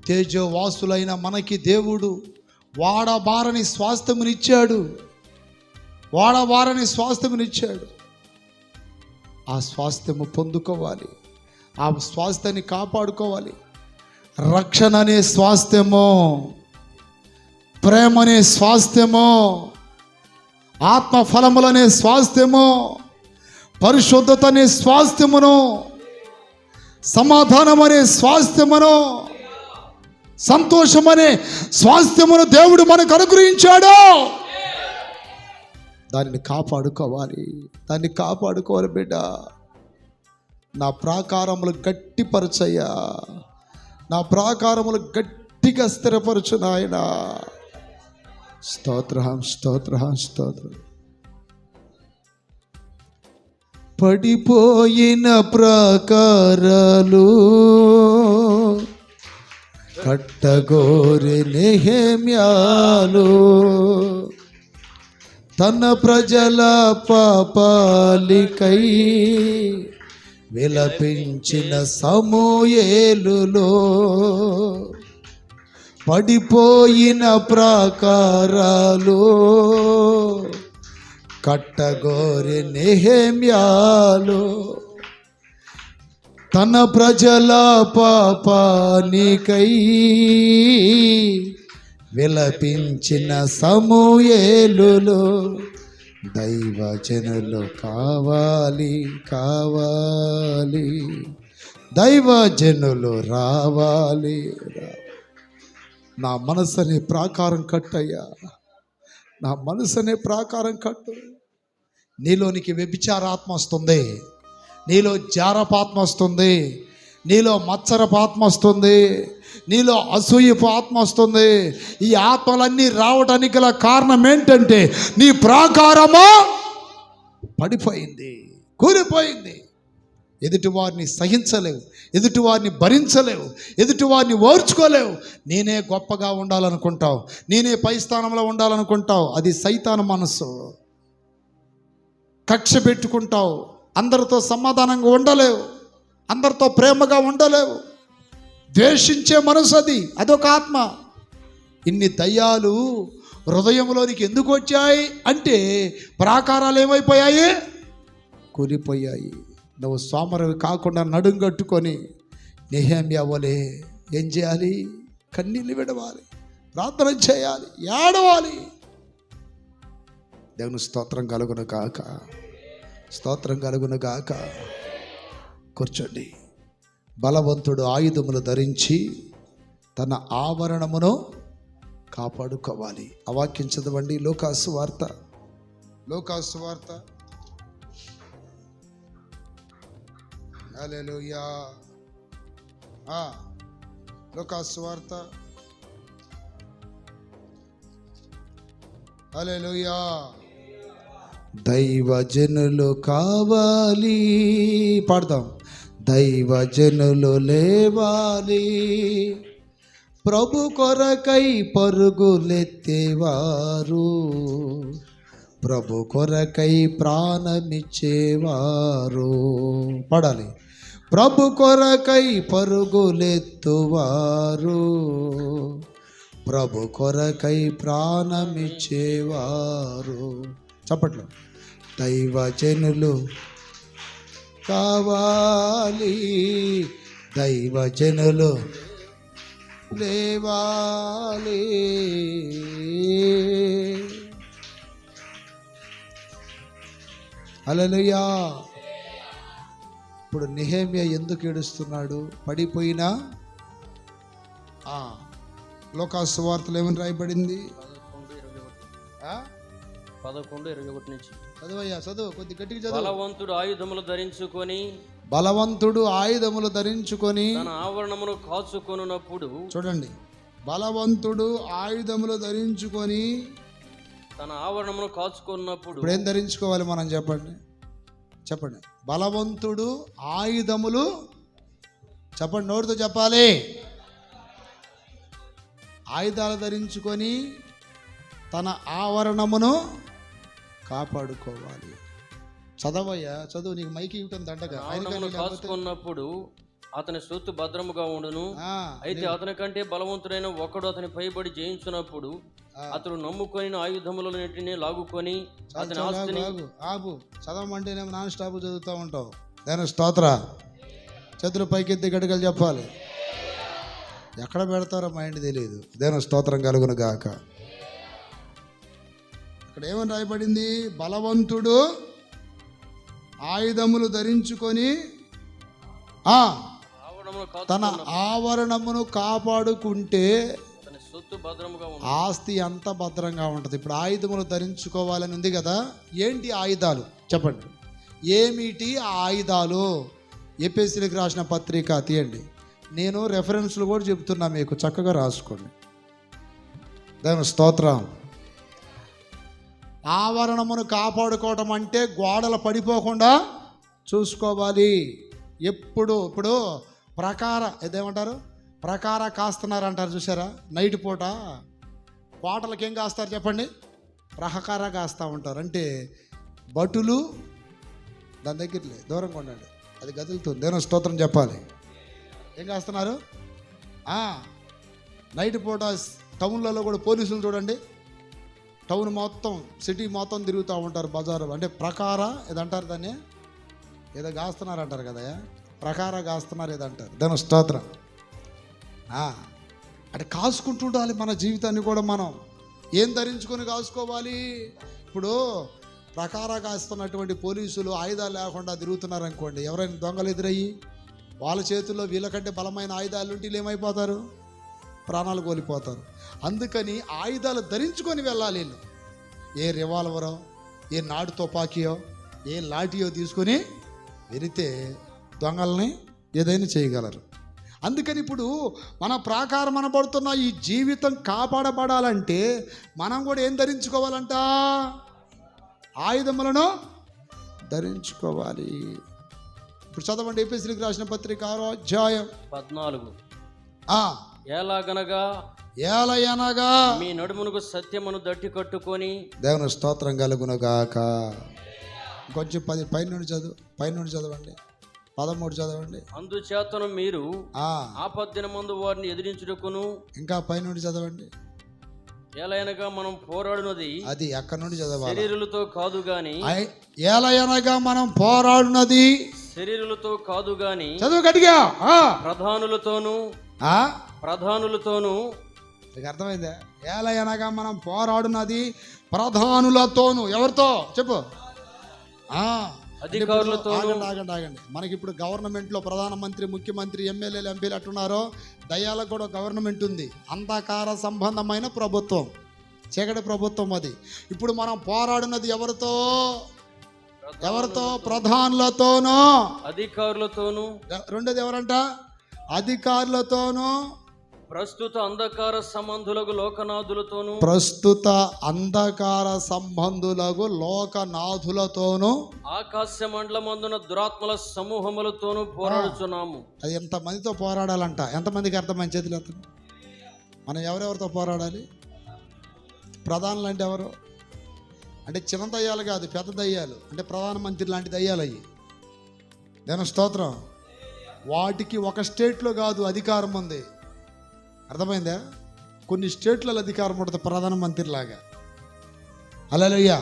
తేజోవాసులైన మనకి దేవుడు వాడబారని స్వాస్థ్యమునిచ్చాడు. వాడబారని స్వాస్థ్యమునిచ్చాడు. ఆ స్వాస్థ్యము పొందుకోవాలి. ఆ స్వాస్థ్యాన్ని కాపాడుకోవాలి. రక్షణ అనే స్వాస్థ్యము, ప్రేమ అనే స్వాస్థ్యము, ఆత్మ ఫలములనే స్వాస్థ్యము, పరిశుద్ధత అనే స్వాస్థ్యమును, సమాధానం అనే స్వాస్థ్యమును, సంతోషం అనే స్వాస్థ్యమును దేవుడు మనకు అనుగ్రహించాడు. దానిని కాపాడుకోవాలి. దాన్ని కాపాడుకోవాలి బిడ్డ. నా ప్రాకారములు గట్టిపరచయ్యా, నా ప్రాకారములు గట్టిగా స్థిరపరచు నాయనా. స్తోత్రం, స్తోత్రం, స్తోత్రం. పడిపోయిన ప్రాకారాలు కట్టగోరి నెహెమ్యాలు తన ప్రజల పాపాలికై విలపించిన సమూయేలులో పడిపోయిన ప్రాకారాలు కట్టగోరి నెహెమ్యాలు తన ప్రజల పాపానికై విలపించిన సమూయేలులో దైవజనులు కావాలి, కావాలి, దైవజనులు రావాలి. నా మనసుని ప్రాకారం కట్టయ్యా, నా మనసునే ప్రాకారం కట్టు. నీలోనికి వ్యభిచారాత్మ వస్తుంది, నీలో జారపాత్మ వస్తుంది, నీలో మత్సరపాత్మ వస్తుంది, నీలో అసూయపు ఆత్మ వస్తుంది. ఈ ఆత్మలన్నీ రావడానికి గల కారణం ఏంటంటే నీ ప్రాకారము పడిపోయింది, కూలిపోయింది. ఎదుటివారిని సహించలేవు, ఎదుటివారిని భరించలేవు, ఎదుటివారిని ఓర్చుకోలేవు. నేనే గొప్పగా ఉండాలనుకుంటావు, నేనే పై స్థానంలో ఉండాలనుకుంటావు. అది సైతాను మనస్సు. కక్ష పెట్టుకుంటావు, అందరితో సమాధానంగా ఉండలేవు, అందరితో ప్రేమగా ఉండలేవు. ద్వేషించే మనసు అది, అదొక ఆత్మ. ఇన్ని దయ్యాలు హృదయంలోనికి ఎందుకు వచ్చాయి అంటే ప్రాకారాలు ఏమైపోయాయి? కూలిపోయాయి. నువ్వు సోమరవి కాకుండా నడుంగట్టుకొని నెహెమ్యా వలె ఏం చేయాలి? కన్నీళ్ళు విడవాలి, ప్రార్థన చేయాలి, ఏడవాలి. దేవుని స్తోత్రం కలుగును గాక, స్తోత్రం కలుగును గాక. కూర్చోండి. బలవంతుడు ఆయుధములు ధరించి తన ఆవరణమును కాపాడుకోవాలి. ఆ వాక్యం చదవండి. లూకాసు వార్త, లూకాసు వార్త. హల్లెలూయా. లూకాసు వార్త. హల్లెలూయా. దైవజనులు కావాలి, పాడదాం. దైవజనులు లేవాలి, ప్రభు కొరకై పరుగులెత్తేవారు, ప్రభు కొరకై ప్రాణమిచ్చేవారు. పాడాలి. ప్రభు కొరకై పరుగులెత్తువారు, ప్రభు కొరకై ప్రాణమిచ్చేవారు. చప్పట్లు. దైవజనులు కావాలి, దైవజనులు లేవాలి. హల్లెలూయా. ఇప్పుడు నెహెమ్యా ఎందుకు ఏడుస్తున్నాడు? పడిపోయినా లూకాసు వార్తలో ఏమని రాయబడింది? 11:21 నుంచి చదువయ్యా, చదువు, కొద్ది గట్టిగా చదువు. బలవంతుడు ఆయుధములు ధరించుకొని, బలవంతుడు ఆయుధములు ధరించుకొని తన ఆవరణమును కాచుకొనున్నప్పుడు. చూడండి, బలవంతుడు ఆయుధములు ధరించుకొని తన ఆవరణమును కాచుకున్నప్పుడు. ఇప్పుడు ఏం ధరించుకోవాలి మనం? చెప్పండి, చెప్పండి. బలవంతుడు ఆయుధములు, చెప్పండి, నోటితో చెప్పాలి. ఆయుధాలు ధరించుకొని తన ఆవరణమును కాపాడుకోవాలి. చదవయ్యా, చదువు. నీకు మైకి ఇవ్వటం దండగా. కాచుకున్నప్పుడు అతని సొత్తు భద్రముగా ఉండును. అయితే అతని కంటే బలవంతుడైన ఒకడు అతని పైబడి జయించినప్పుడు అతడు నమ్ముకొని ఆయుధములన్నిటిని లాగుకొని అతని ఆస్తిని. ఆపు, చదవమంటేనేమో నాన్ స్టాప్ చదువుతూ ఉంటావు. దేవుని స్తోత్ర. చేతులు పైకెత్తి గడిగలు చెప్పాలి. ఎక్కడ పెడతారో మైండ్ తెలియదు. దేవుని స్తోత్రం కలుగును గాక. ఇక్కడ ఏమని రాయబడింది? బలవంతుడు ఆయుధములు ధరించుకొని తన ఆవరణమును కాపాడుకుంటే ఆస్తి ఎంత భద్రంగా ఉంటుంది. ఇప్పుడు ఆయుధములు ధరించుకోవాలని ఉంది కదా. ఏంటి ఆయుధాలు? చెప్పండి, ఏమిటి ఆయుధాలు? ఎఫెసీయులకు రాసిన పత్రిక తీయండి. నేను రెఫరెన్స్లు కూడా చెప్తున్నా, మీకు చక్కగా రాసుకోండి. దేవుని స్తోత్రం. ఆవరణమును కాపాడుకోవటం అంటే గోడలు పడిపోకుండా చూసుకోవాలి. ఇప్పుడు ఇదేమంటారు, ప్రకార కాస్తున్నారు అంటారు చూసారా? నైట్ పూట కోటలకి ఏం కాస్తారు చెప్పండి? ప్రహకార కాస్తూ ఉంటారు. అంటే భటులు దాని దగ్గరలే దూరంగా ఉండండి, అది గదులుతుంది. దేవుని స్తోత్రం చెప్పాలి. ఏం కాస్తున్నారు? నైట్ పూట టౌన్లలో కూడా పోలీసులు చూడండి, టౌన్ మొత్తం, సిటీ మొత్తం తిరుగుతూ ఉంటారు. బజారు అంటే ప్రకార ఏదంటారు, దాన్ని ఏదో కాస్తున్నారు అంటారు కదా, ప్రకార కాస్తున్నారు ఏదంటారు. దాని స్తోత్రం. అంటే కాసుకుంటుండాలి మన జీవితాన్ని కూడా. మనం ఏం ధరించుకొని కాసుకోవాలి? ఇప్పుడు ప్రకార కాస్తున్నటువంటి పోలీసులు ఆయుధాలు లేకుండా తిరుగుతున్నారు అనుకోండి, ఎవరైనా దొంగలు ఎదురయ్యి వాళ్ళ చేతుల్లో వీళ్ళకంటే బలమైన ఆయుధాలు ఉంటే వీళ్ళు ఏమైపోతారు? ప్రాణాలు కోల్పోతారు. అందుకని ఆయుధాలు ధరించుకొని వెళ్ళాలి వీళ్ళు. ఏ రివాల్వరో, ఏ నాటు తుపాకీయో, ఏ లాఠీయో తీసుకొని వెళితే దొంగల్ని ఏదైనా చేయగలరు. అందుకని ఇప్పుడు మన ప్రాకారం అనబడుతున్న ఈ జీవితం కాపాడబడాలంటే మనం కూడా ఏం ధరించుకోవాలంట? ఆయుధములను ధరించుకోవాలి. ఇప్పుడు చదవండి, ఎఫెసీయులకు రాసిన పత్రిక 6వ అధ్యాయం 14. ఆ ఎలాగనగా ఏలయనగా మీ నడుమునకు సత్యమును దట్టి కట్టుకొని. దేవుని స్తోత్రం కలుగునుగాక. కొంచెం పైన నుండి చదవండి, 13 చదవండి. అందుచేతను మీరు ఆపద్దినమందు వారిని ఎదిరించుటకును. ఇంకా పైన నుండి చదవండి. ఏలయనగా మనం పోరాడునది, అది అక్కడ నుండి చదవాలి, శరీరులతో కాదు గాని. ఏలయనగా మనం పోరాడునది శరీరులతో కాదు గాని. చదువు గట్టిగా. ప్రధానులతోను. అర్థమైందా? ఏలయనగా మనం పోరాడునది ప్రధానులతోను. ఎవరితో చెప్పు? అధికారులతో. ఆగండి. మనకి ఇప్పుడు గవర్నమెంట్లో ప్రధానమంత్రి, ముఖ్యమంత్రి, ఎమ్మెల్యేలు, ఎంపీలు అట్టున్నారో, దయ్యాలకు కూడా గవర్నమెంట్ ఉంది. అంధకార సంబంధమైన ప్రభుత్వం, చీకటి ప్రభుత్వం అది. ఇప్పుడు మనం పోరాడినది ఎవరితో? ప్రధానులతోనూ అధికారులతోనూ. రెండోది ఎవరంట? అధికారులతోనూ. ప్రస్తుత అంధకార సంబంధులకు లోకనాథులతోనూ. ఆకాశ మండలమందున దురాత్మల సమూహములతోనూ పోరాడుచున్నాము. అది ఎంతమందితో పోరాడాలంట? ఎంతమందికి అర్థమైన చేతులు ఎత్తండి. మనం ఎవరెవరితో పోరాడాలి? ప్రధానులు అంటే ఎవరు? అంటే చిన్న దయ్యాలు కాదు, పెద్ద దయ్యాలు. అంటే ప్రధానమంత్రి లాంటి దయ్యాలు అయ్యి. దేవుని స్తోత్రం. వాటికి ఒక స్టేట్లో కాదు అధికారం ఉంది. అర్థమైందా? కొన్ని స్టేట్లలో అధికారం ఉంటుంది ప్రధానమంత్రిలాగా. హల్లెలూయా.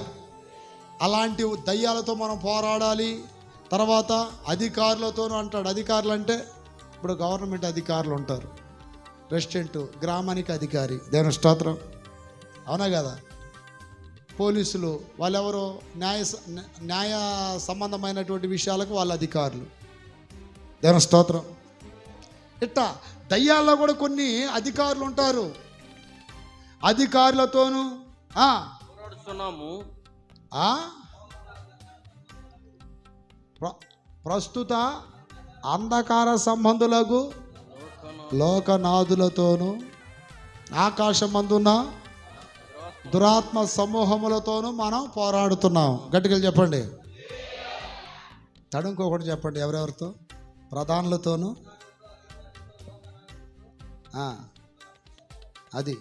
అలాంటి దయ్యాలతో మనం పోరాడాలి. తర్వాత అధికారులతోనూ అంటాడు. అధికారులు అంటే ఇప్పుడు గవర్నమెంట్ అధికారులు ఉంటారు, ప్రెసిడెంట్, గ్రామానికి అధికారి. దేవుని స్తోత్రం. అవునా కదా? పోలీసులు వాళ్ళెవరో న్యాయ సంబంధమైనటువంటి విషయాలకు వాళ్ళ అధికారులు. దేవుని స్తోత్రం. ఇట్టా దయ్యాల్లో కూడా కొన్ని అధికారులు ఉంటారు. అధికారులతోనూ పోరాడుతున్నాము. ప్రస్తుత అంధకార సంబంధులకు లోకనాథులతోనూ ఆకాశమందున్న దురాత్మ సమూహములతోనూ మనం పోరాడుతున్నాం. గట్టిగా చెప్పండి. తడుంకోకటి చెప్పండి. ఎవరెవరితో? ప్రధానులతోనూ. అది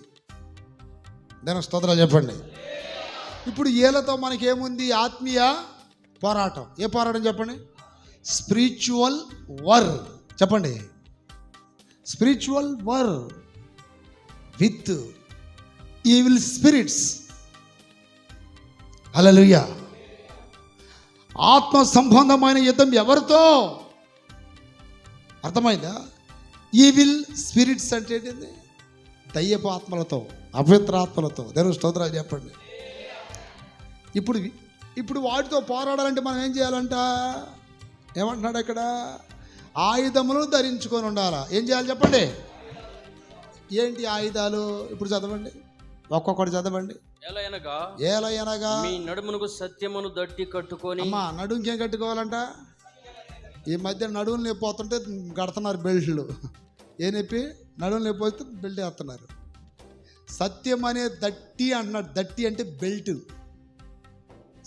దేని స్తోత్రాలు చెప్పండి. ఇప్పుడు ఏలతో మనకేముంది? ఆత్మీయ పోరాటం. ఏ పోరాటం చెప్పండి? Spiritual war. చెప్పండి. Spiritual war with evil spirits. హల్లెలూయా. ఆత్మ సంబంధమైన యుద్ధం ఎవరితో? అర్థమైందా? ఈవిల్ స్పిరిట్స్ అంటే ఏంటిది? దయ్యపు ఆత్మలతో, అపవిత్ర ఆత్మలతో. దేవుని స్తోత్రాలు చెప్పండి. ఇప్పుడు వాటితో పోరాడాలంటే మనం ఏం చేయాలంట? ఏమంటున్నాడు ఇక్కడ? ఆయుధములు ధరించుకొని ఉండాలా. ఏం చేయాలి చెప్పండి? ఏంటి ఆయుధాలు? ఇప్పుడు చదవండి, ఒక్కొక్కటి చదవండి. ఏలయనగా మీ నడుమునకు సత్యమును దట్టి కట్టుకొని. అమ్మా, నడుముకి ఏం కట్టుకోవాలంట? ఈ మధ్య నడువులు నొప్పి పోతుంటే కడుతున్నారు బెల్ట్లు. ఏ నొప్పి? నడువులు నొప్పి పోతే బెల్ట్ వేస్తున్నారు. సత్యం అనే దట్టి అంటున్నాడు. దట్టి అంటే బెల్ట్.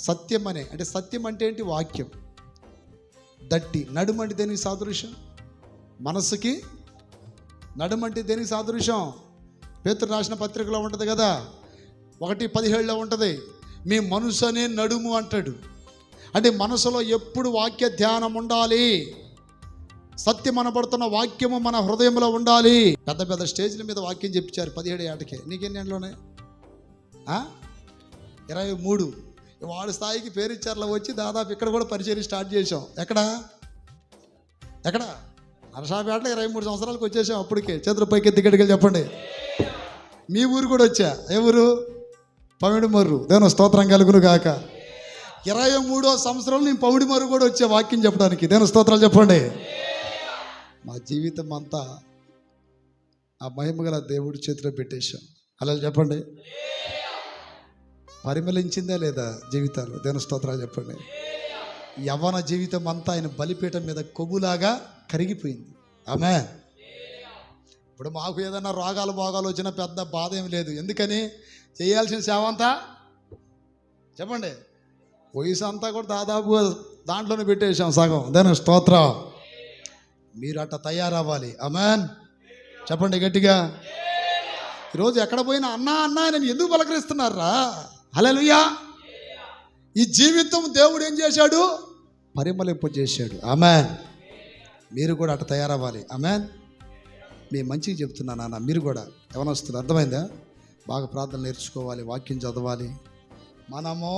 సత్యం అంటే సత్యం అంటే ఏంటి? వాక్యం. దట్టి. నడుము అంటే దేనికి సాదృశ్యం? మనసుకి. నడుము అంటే దేనికి సాదృశ్యం? పేతురు రాసిన పత్రికలో ఉంటుంది కదా, 1:17 ఉంటుంది. మీ మనసు అనే నడుము అంటాడు. అంటే మనసులో ఎప్పుడు వాక్య ధ్యానం ఉండాలి. సత్యం అనబడుతున్న వాక్యము మన హృదయంలో ఉండాలి. పెద్ద పెద్ద స్టేజ్ల మీద వాక్యం చెప్పించారు 17 ఏటకే. నీకెన్ని ఏళ్ళలోనే? 23. వాడి స్థాయికి పేరిచ్చారులో వచ్చి దాదాపు ఇక్కడ కూడా పరిచయం స్టార్ట్ చేసాం. ఎక్కడ నరసాపేటలో 23 సంవత్సరాలకు వచ్చేసాం. అప్పటికే చేతుల పైకి ఎత్తికెట్టుకెళ్ళి చెప్పండి. మీ ఊరు కూడా వచ్చా. ఏ ఊరు? పమిడిమర్రు. దేవుని స్తోత్రం కలుగును గాక. 23వ సంవత్సరంలో నేను పమిడిమర్రు కూడా వచ్చే వాక్యం చెప్పడానికి. దేవుని స్తోత్రాలు చెప్పండి. మా జీవితం అంతా ఆ మహిమగల దేవుడి చేతిలో పెట్టేశాం. అలా చెప్పండి. పరిమళించిందా లేదా జీవితాలు? దేవుని స్తోత్రాలు చెప్పండి. యవ్వన జీవితం అంతా ఆయన బలిపీఠం మీద కొవ్వులాగా కరిగిపోయింది. ఆమేన్. ఇప్పుడు మాకు ఏదైనా రోగాలు భోగాలు వచ్చినా పెద్ద బాధ ఏమి లేదు. ఎందుకని? చేయాల్సిన సేవ అంతా చెప్పండి వయసు అంతా కూడా దాదాపుగా దాంట్లోనే పెట్టేశాం సగం. దాని స్తోత్రం. మీరు అట్ట తయారవ్వాలి. ఆమేన్. చెప్పండి గట్టిగా. ఈరోజు ఎక్కడ పోయినా అన్నా అన్నా నేను ఎందుకు పలకరిస్తున్నారా? హల్లెలూయా. ఈ జీవితం దేవుడు ఏం చేశాడు? పరిమళింపు చేశాడు. ఆమేన్. మీరు కూడా అట్ట తయారవ్వాలి. ఆమేన్. మీ మంచిగా చెప్తున్నా నాన్న. మీరు కూడా ఏమైనా వస్తుంది, అర్థమైందా? బాగా ప్రార్థన నేర్చుకోవాలి, వాక్యం చదవాలి. మనము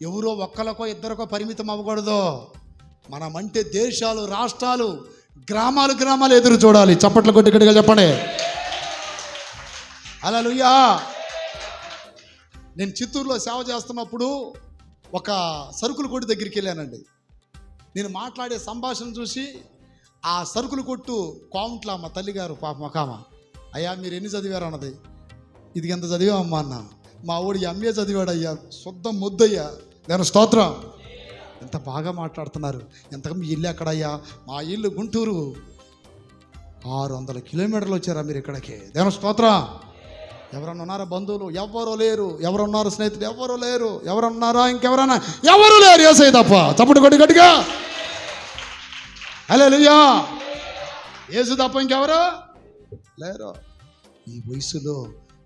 ఎవరో ఒక్కరికో ఇద్దరికో పరిమితం అవ్వకూడదు. మనమంటే దేశాలు, రాష్ట్రాలు, గ్రామాలు ఎదురు చూడాలి. చప్పట్లు కొట్టి గట్టిగా చెప్పండి. హల్లెలూయా. నేను చిత్తూరులో సేవ చేస్తున్నప్పుడు ఒక సరుకుల కొట్టు దగ్గరికి వెళ్ళానండి. నేను మాట్లాడే సంభాషణ చూసి ఆ సరుకుల కొట్టు కోంట్ల మా తల్లిగారు పాప మకామ, అయ్యా మీరు ఎన్ని చదివారు అన్నది. ఇది ఎంత చదివామమ్మా అన్న. మా ఊడి ఎంఏ చదివాడు అయ్యా, శుద్ధం ముద్దయ్యా. నేను స్తోత్రం. ఎంత బాగా మాట్లాడుతున్నారు. ఎంతగా మీ ఇల్లు ఎక్కడయ్యా? మా ఇల్లు గుంటూరు. 600 కిలోమీటర్లు వచ్చారా మీరు ఇక్కడికి? నేను స్తోత్రం. ఎవరన్నా ఉన్నారా బంధువులు? ఎవ్వరూ లేరు. ఎవరున్నారు స్నేహితులు? ఎవ్వరూ లేరు. ఎవరన్నారా? ఇంకెవరన్నా? ఎవరు లేరు. యేసయ్య తప్ప. చప్పుడు కొట్టి గట్టిగా. హల్లెలూయా. యేసు తప్ప ఇంకెవరు లేరు. ఈ వయసులో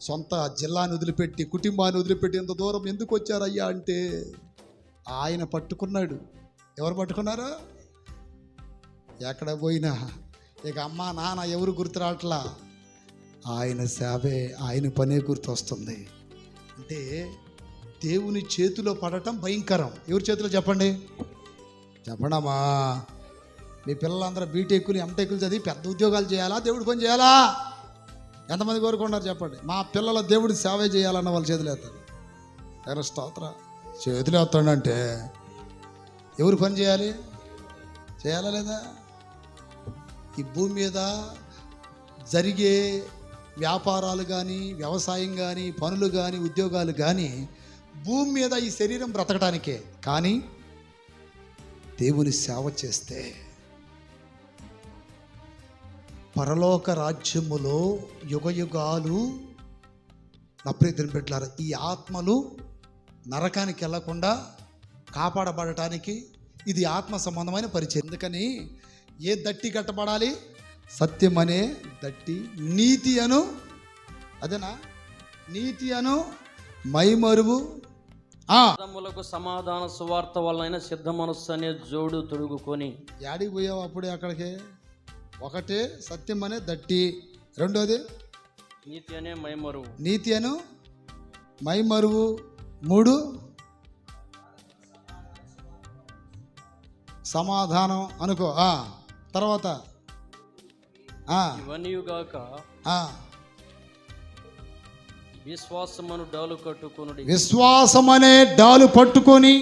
సొంత జిల్లాని వదిలిపెట్టి, కుటుంబాన్ని వదిలిపెట్టి ఎంత దూరం ఎందుకు వచ్చారయ్యా అంటే ఆయన పట్టుకున్నాడు. ఎవరు పట్టుకున్నారు? ఎక్కడ పోయినా ఇక అమ్మ నాన్న ఎవరు గుర్తు రావట్లా. ఆయన సేవే, ఆయన పనే గుర్తు వస్తుంది. అంటే దేవుని చేతిలో పడటం భయంకరం. ఎవరి చేతిలో చెప్పండి? చెప్పండమ్మా. మీ పిల్లలందరూ బీటెక్కులు, ఎంటెక్కులు చదివి పెద్ద ఉద్యోగాలు చేయాలా? దేవుడి పని చేయాలా? ఎంతమంది కోరుకుంటారు చెప్పండి? మా పిల్లల దేవుడి సేవే చేయాలన్న వాళ్ళు చేతులు ఎత్తారు. ఎవరు స్తోత్ర చేతులు ఎత్తాడంటే ఎవరు పని చేయాలి? చేయాలా లేదా? ఈ భూమి మీద జరిగే వ్యాపారాలు కానీ, వ్యవసాయం కానీ, పనులు కానీ, ఉద్యోగాలు కానీ భూమి మీద ఈ శరీరం బ్రతకడానికే. కానీ దేవుని సేవ చేస్తే పరలోక రాజ్యములో యుగయుగాలు నా ప్రియమైన బిడ్డలారా, ఈ ఆత్మలు నరకానికి వెళ్లకుండా కాపాడబడటానికి ఇది ఆత్మ సంబంధమైన పరిచయం. అందుకని ఏ దట్టి కట్టబడాలి? సత్యం అనే దట్టి, నీతి అను, అదేనా, నీతి అను మైమరువు, సమాధాన సువార్త వలన సిద్ధ మనస్సు అనే జోడు తొడుగుకొని. యాడికి పోయావు అప్పుడే అక్కడికి? ఒకటే సత్యం అనే దట్టి, రెండోది నీతి అనే మైమరువు, నీతి అను మైమరువు, 3 సమాధానం అనుకో. తర్వాత ఇవన్నీగాక విశ్వాసమను డాలు కట్టుకొని, విశ్వాసమనే డాలు పట్టుకొని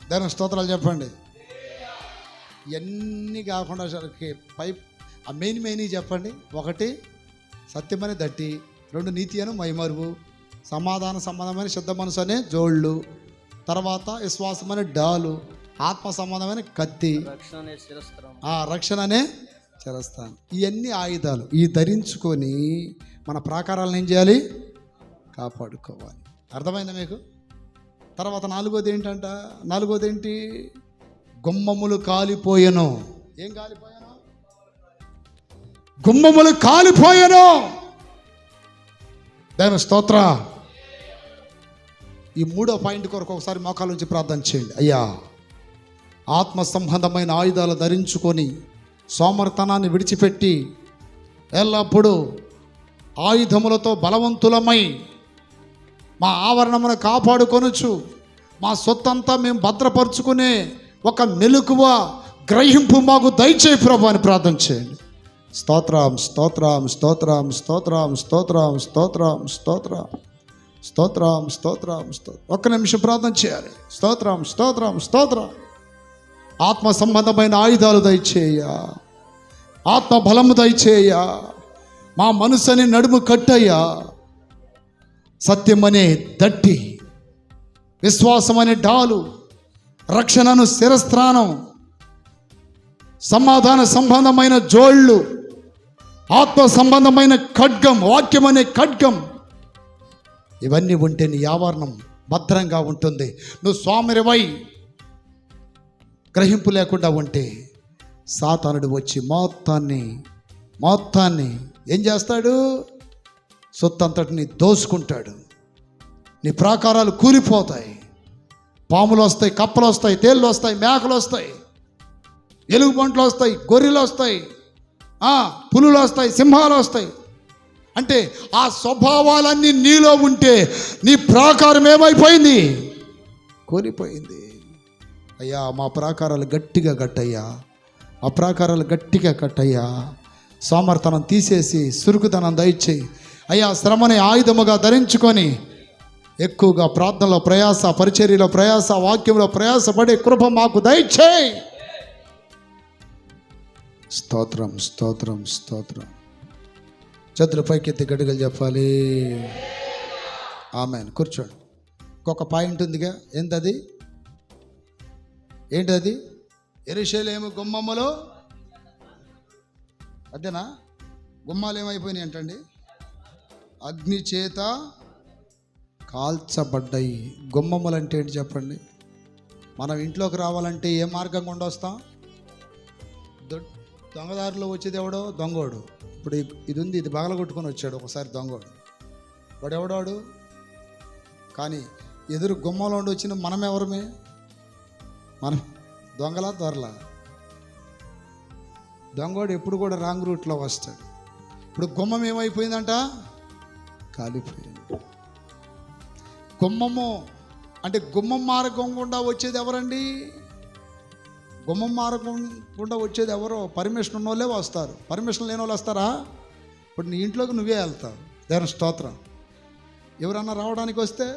దాని స్తోత్రాలు చెప్పండి. ఇవన్నీ కాకుండా పై మెయిన్ చెప్పండి. 1 సత్యమనే దట్టి, 2 నీతి అను మైమరువు, సమాధాన సంబంధమైన శుద్ధ మనసు అనే జోళ్ళు, తర్వాత విశ్వాసం అనే డాలు, ఆత్మ సంబంధమైన కత్తి, రక్షణ అనే శిరస్త్రాణం. ఇవన్నీ ఆయుధాలు. ఈ ధరించుకొని మన ప్రాకారాలను ఏం చేయాలి? కాపాడుకోవాలి. అర్థమైందా మీకు? తర్వాత 4వది ఏంటంట? 4వది ఏంటి? గుమ్మములు కాలిపోయెను. ఏం కాలిపోయాను? గుమ్మములు కాలిపోయెను. దాని స్తోత్ర. ఈ 3వ పాయింట్ కొరకు ఒకసారి మోకాల నుంచి ప్రార్థన చేయండి. అయ్యా, ఆత్మ సంబంధమైన ఆయుధాలు ధరించుకొని సోమర్తనాన్ని విడిచిపెట్టి ఎల్లప్పుడూ ఆయుధములతో బలవంతులమై మా ఆవరణమును కాపాడుకొనుచు మా సొత్తంతా మేము భద్రపరుచుకునే ఒక మెలకువ గ్రహింపు మాకు దయచేయి ప్రభు అని ప్రార్థన చేయండి. స్తోత్రం స్తోత్రం స్తోత్రం స్తోత్రం స్తోత్రం స్తోత్రం స్తోత్రం స్తోత్రం స్తోత్రం స్తోత్రం. 1 నిమిషం ప్రార్థన చేయాలి. స్తోత్రం స్తోత్రం స్తోత్రం. ఆత్మ సంబంధమైన ఆయుధాలు దయచేయ, ఆత్మ బలము దయచేయ, మా మనసుని నడుము కట్టయ్యా. సత్యం అనే దట్టి, విశ్వాసం అనే డాలు, రక్షణను శిరస్త్రాణం, సమాధాన సంబంధమైన జోళ్ళు, ఆత్మ సంబంధమైన ఖడ్గం, వాక్యం అనే ఖడ్గం, ఇవన్నీ ఉంటే నీ ఆవరణం భద్రంగా ఉంటుంది. నువ్వు సోమరివై గ్రహింపు లేకుండా ఉంటే సాతానుడు వచ్చి మొత్తాన్ని ఏం చేస్తాడు? సొత్తంతటిని దోసుకుంటాడు. నీ ప్రాకారాలు కూలిపోతాయి. పాములు వస్తాయి, కప్పలు వస్తాయి, తేళ్ళు వస్తాయి, మేకలు వస్తాయి, ఎలుగుబంట్లు వస్తాయి, గొర్రెలు వస్తాయి, పులులు వస్తాయి, సింహాలు వస్తాయి. అంటే ఆ స్వభావాలన్నీ నీలో ఉంటే నీ ప్రాకారం ఏమైపోయింది? కూలిపోయింది. అయ్యా మా ప్రాకారాలు గట్టిగా కట్టయ్యా, మా ప్రాకారాలు గట్టిగా కట్టయ్యా. సోమర్తనం తీసేసి సురుకుతనం దయచేయి అయ్యా. శ్రమని ఆయుధముగా ధరించుకొని ఎక్కువగా ప్రార్థనలో ప్రయాస, పరిచర్యలో ప్రయాస, వాక్యంలో ప్రయాసపడే కృప మాకు దయచేయి. స్తోత్రం, స్తోత్రం, స్తోత్రం. చేతుల పైకెత్తి గడిగలు చెప్పాలి. ఆమేన్. కూర్చోండి. ఇంకొక పాయింట్ ఉందిగా, ఏంటది? యెరూషలేము గుమ్మములో, అదేనా? గుమ్మాలు ఏమైపోయినాయి అంటండి? అగ్ని చేత కాల్చబడ్డాయి. గుమ్మములు అంటే ఏంటి చెప్పండి? మనం ఇంట్లోకి రావాలంటే ఏ మార్గం గుండా వస్తాం? దొంగదారిలో వచ్చేది ఎవడో? దొంగోడు. ఇప్పుడు ఇది ఉంది, ఇది పగలగొట్టుకొని వచ్చాడు ఒకసారి దొంగోడు. వాడు ఎవడాడు? కానీ ఎదురు గుమ్మంలో ఉండి వచ్చిన మనం ఎవరమే? మనం దొంగలా దొరలా? దొంగోడు ఎప్పుడు కూడా రాంగ్ రూట్లో వస్తాడు. ఇప్పుడు గుమ్మం ఏమైపోయిందంట? కాలిపోయింది. గుమ్మము అంటే గుమ్మం మార్గం గుండా వచ్చేది ఎవరండి? గుమ్మం మార్గం గుండా వచ్చేది ఎవరో? పర్మిషన్ ఉన్న వాళ్ళే వస్తారు. పర్మిషన్ లేని వాళ్ళు వస్తారా? ఇప్పుడు నీ ఇంట్లోకి నువ్వే వెళ్తావు. దేవుని స్తోత్రం. ఎవరన్నా రావడానికి వస్తే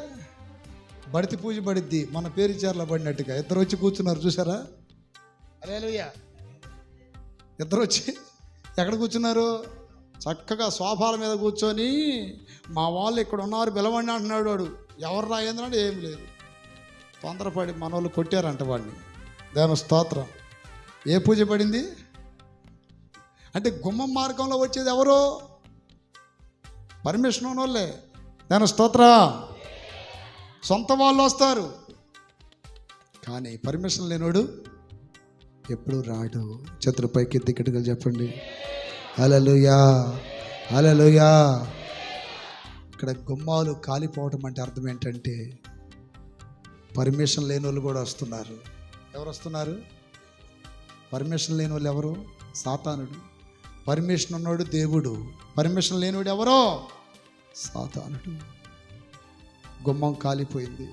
బడితి పూజ పడిద్ది, మన పేరు చీరలో పడినట్టుగా. ఇద్దరు వచ్చి కూర్చున్నారు చూసారా? హల్లెలూయా. ఇద్దరు వచ్చి ఎక్కడ కూర్చున్నారు? చక్కగా సోఫాల మీద కూర్చొని మా వాళ్ళు ఇక్కడ ఉన్నారు పిలవండి అంటున్నాడు. వాడు ఎవరు రాయిందంటే ఏం లేదు, తొందరపడి మన వాళ్ళు కొట్టారంట వాడిని. దేవుని స్తోత్రం. ఏ పూజ పడింది అంటే గుమ్మం మార్గంలో వచ్చేది ఎవరు? పర్మిషన్ ఉన్న వాళ్ళే. దేవుని స్తోత్రం. సొంత వాళ్ళు వస్తారు, కానీ పర్మిషన్ లేనోడు ఎప్పుడు రాడు. చేతుల పైకి ఎత్తి గట్టిగా చెప్పండి హల్లెలూయా, హల్లెలూయా. ఇక్కడ గుమ్మాలు కాలిపోవటం అంటే అర్థం ఏంటంటే పర్మిషన్ లేని వాళ్ళు కూడా వస్తున్నారు. ఎవరు వస్తున్నారు? పర్మిషన్ లేని వాళ్ళు ఎవరు? సాతానుడు. పర్మిషన్ ఉన్నోడు దేవుడు, పర్మిషన్ లేనివాడు ఎవరో? సాతానుడు. గుమ్మం కాలిపోయింది,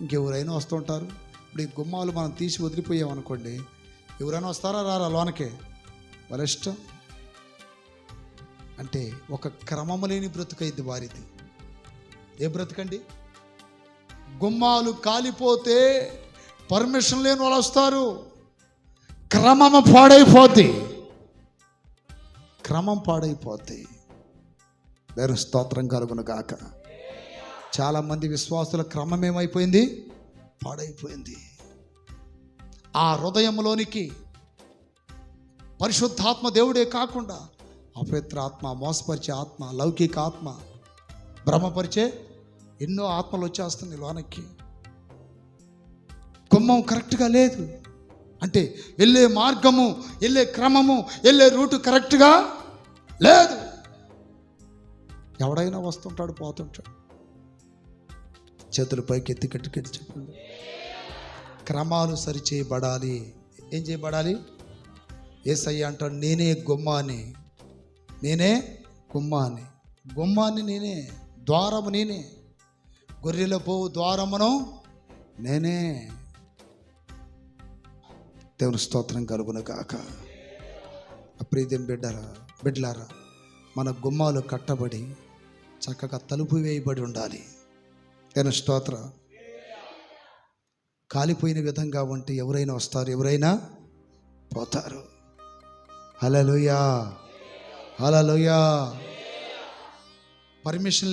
ఇంకెవరైనా వస్తుంటారు. ఇప్పుడు ఈ గుమ్మాలు మనం తీసి వదిలిపోయామనుకోండి, ఎవరైనా వస్తారా రారా లోనకే? వాళ్ళ ఇష్టం. అంటే ఒక క్రమము లేని బ్రతుకైంది వారిది. ఏ బ్రతుకండి? గుమ్మాలు కాలిపోతే పర్మిషన్ లేని వాళ్ళు వస్తారు, క్రమము పాడైపోద్ది. క్రమం పాడైపోద్ది. వేరే స్తోత్రం కలుగును గాక. చాలామంది విశ్వాసుల క్రమం ఏమైపోయింది? పాడైపోయింది. ఆ హృదయంలోనికి పరిశుద్ధాత్మ దేవుడే కాకుండా అపవిత్ర ఆత్మ, మోసపరిచే ఆత్మ, లౌకిక ఆత్మ, భ్రమపరిచే ఎన్నో ఆత్మలు వచ్చేస్తుంది లోనకి. గుమ్మం కరెక్ట్గా లేదు అంటే వెళ్ళే మార్గము, వెళ్ళే క్రమము, వెళ్ళే రూటు కరెక్ట్గా లేదు. ఎవడైనా వస్తుంటాడు, పోతుంటాడు. చేతులు పైకి ఎత్తి కట్టుకెళ్ళి చెప్పండి. క్రమాలు సరిచేయబడాలి. ఏం చేయబడాలి? యేసయ్య అంటాడు, నేనే గుమ్మాని, నేనే గుమ్మాని. గుమ్మాన్ని నేనే, ద్వారము నేనే, గొర్రెల పోవు ద్వారమును నేనే. దేవుని స్తోత్రం కలుగును గాక. అప్రీతం బిడ్డలారా, మన గుమ్మాలు కట్టబడి చక్కగా తలుపు వేయబడి ఉండాలి. దేవుని స్తోత్రం. కాలిపోయిన విధంగా ఉంటే ఎవరైనా వస్తారు, ఎవరైనా పోతారు. హల్లెలూయా, హల్లెలూయా. పర్మిషన్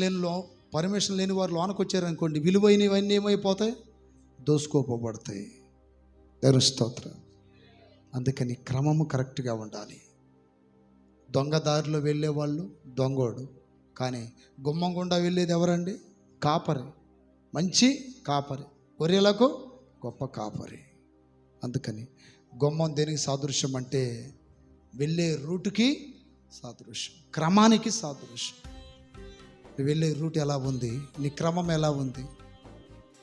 లేని వారు లోనకు వచ్చారనుకోండి, విలువైనవన్నీ ఏమైపోతాయి? దోసుకోపోబడతాయి. దేవుని స్తోత్రం. అందుకని క్రమము కరెక్ట్గా ఉండాలి. దొంగదారిలో వెళ్ళేవాళ్ళు దొంగోడు, కానీ గుమ్మం గుండా వెళ్ళేది ఎవరండి? కాపరి, మంచి కాపరి, గొర్రెలకు గొప్ప కాపరి. అందుకని గుమ్మం దేనికి సాదృశ్యం అంటే వెళ్ళే రూటుకి సాదృశ్యం, క్రమానికి సాదృశ్యం. నువ్వు వెళ్ళే రూట్ ఎలా ఉంది, నీ క్రమం ఎలా ఉంది?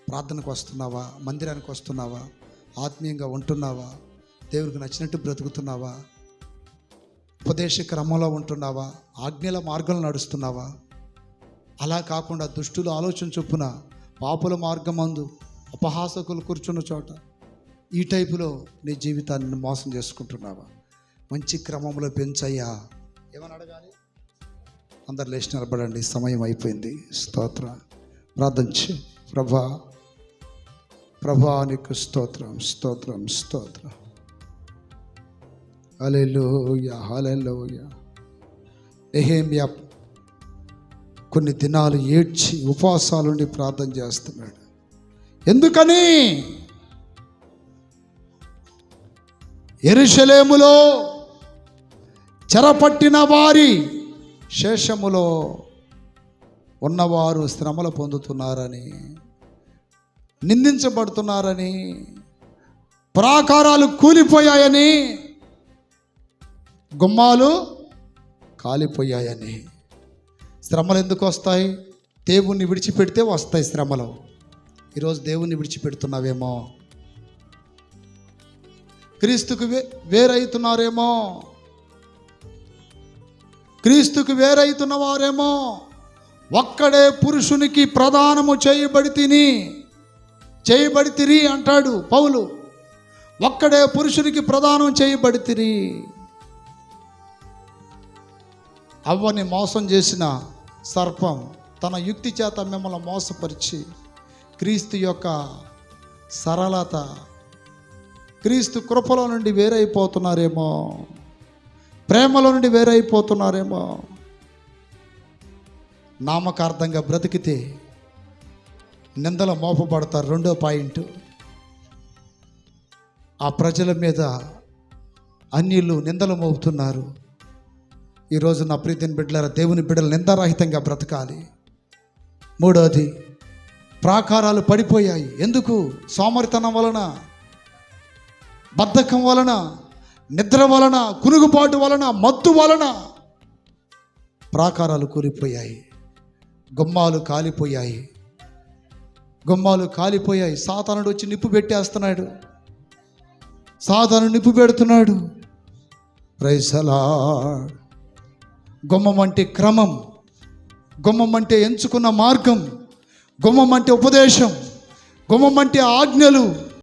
ప్రార్థనకు వస్తున్నావా? మందిరానికి వస్తున్నావా? ఆత్మీయంగా ఉంటున్నావా? దేవుడికి నచ్చినట్టు బ్రతుకుతున్నావా? ఉపదేశ క్రమంలో ఉంటున్నావా? ఆజ్ఞల మార్గంలో నడుస్తున్నావా? అలా కాకుండా దుష్టులు ఆలోచన చొప్పున పాపుల మార్గమందు అపహాసకులు కూర్చున్న చోట ఈ టైపులో నీ జీవితాన్ని మోసం చేసుకుంటున్నావా? మంచి క్రమంలో పెంచయ్యా. ఏమని అడగాలి? అందరు లేచి నిలబడండి, సమయం అయిపోయింది. స్తోత్ర ప్రార్థించి, ప్రభా నీకు స్తోత్రం, స్తోత్రం, స్తోత్రం. హల్లెలూయా, హల్లెలూయా. నెహెమ్యా కొన్ని దినాలు ఏడ్చి ఉపవాసాలుండి ప్రార్థన చేస్తున్నాడు. ఎందుకని? యెరూషలేములో చెరపట్టిన వారి శేషములో ఉన్నవారు శ్రమలు పొందుతున్నారని, నిందించబడుతున్నారని, ప్రాకారాలు కూలిపోయాయని, గుమ్మాలు కాలిపోయాయని. శ్రమలు ఎందుకు వస్తాయి? దేవుణ్ణి విడిచిపెడితే వస్తాయి శ్రమలు. ఈరోజు దేవుణ్ణి విడిచిపెడుతున్నావేమో, క్రీస్తుకు వేరైతున్నారేమో, క్రీస్తుకు వేరైతున్న వారేమో. ఒక్కడే పురుషునికి ప్రదానము చేయబడితిరి అంటాడు పౌలు. ఒక్కడే పురుషునికి ప్రదానం చేయబడితిరి. అవ్వని మోసం చేసిన సర్పం తన యుక్తి చేత మిమ్మల్ని మోసపరిచి క్రీస్తు యొక్క సరళత, క్రీస్తు కృపలో నుండి వేరైపోతున్నారేమో, ప్రేమలో నుండి వేరైపోతున్నారేమో. నామకార్థంగా బ్రతికితే నిందలు మోపబడతారు. రెండో పాయింట్, ఆ ప్రజల మీద అన్యులు నిందలు మోపుతున్నారు. ఈరోజు నా ప్రీతిని బిడ్డలారా, దేవుని బిడ్డలు నిందారహితంగా బ్రతకాలి. మూడోది, ప్రాకారాలు పడిపోయాయి. ఎందుకు? సోమరితనం వలన, బద్ధకం వలన, నిద్ర వలన, కునుగుబాటు వలన, మత్తు వలన ప్రాకారాలు కూలిపోయాయి. గుమ్మాలు కాలిపోయాయి. గుమ్మాలు కాలిపోయాయి. సాతానుడు వచ్చి నిప్పు పెట్టేస్తున్నాడు. సాతానుడు నిప్పు పెడుతున్నాడు. Praise the lord. గుమ్మం అంటే క్రమం, గుమ్మం అంటే ఎంచుకున్న మార్గం, గుమ్మం అంటే ఉపదేశం, గుమ్మం అంటే ఆజ్ఞలు,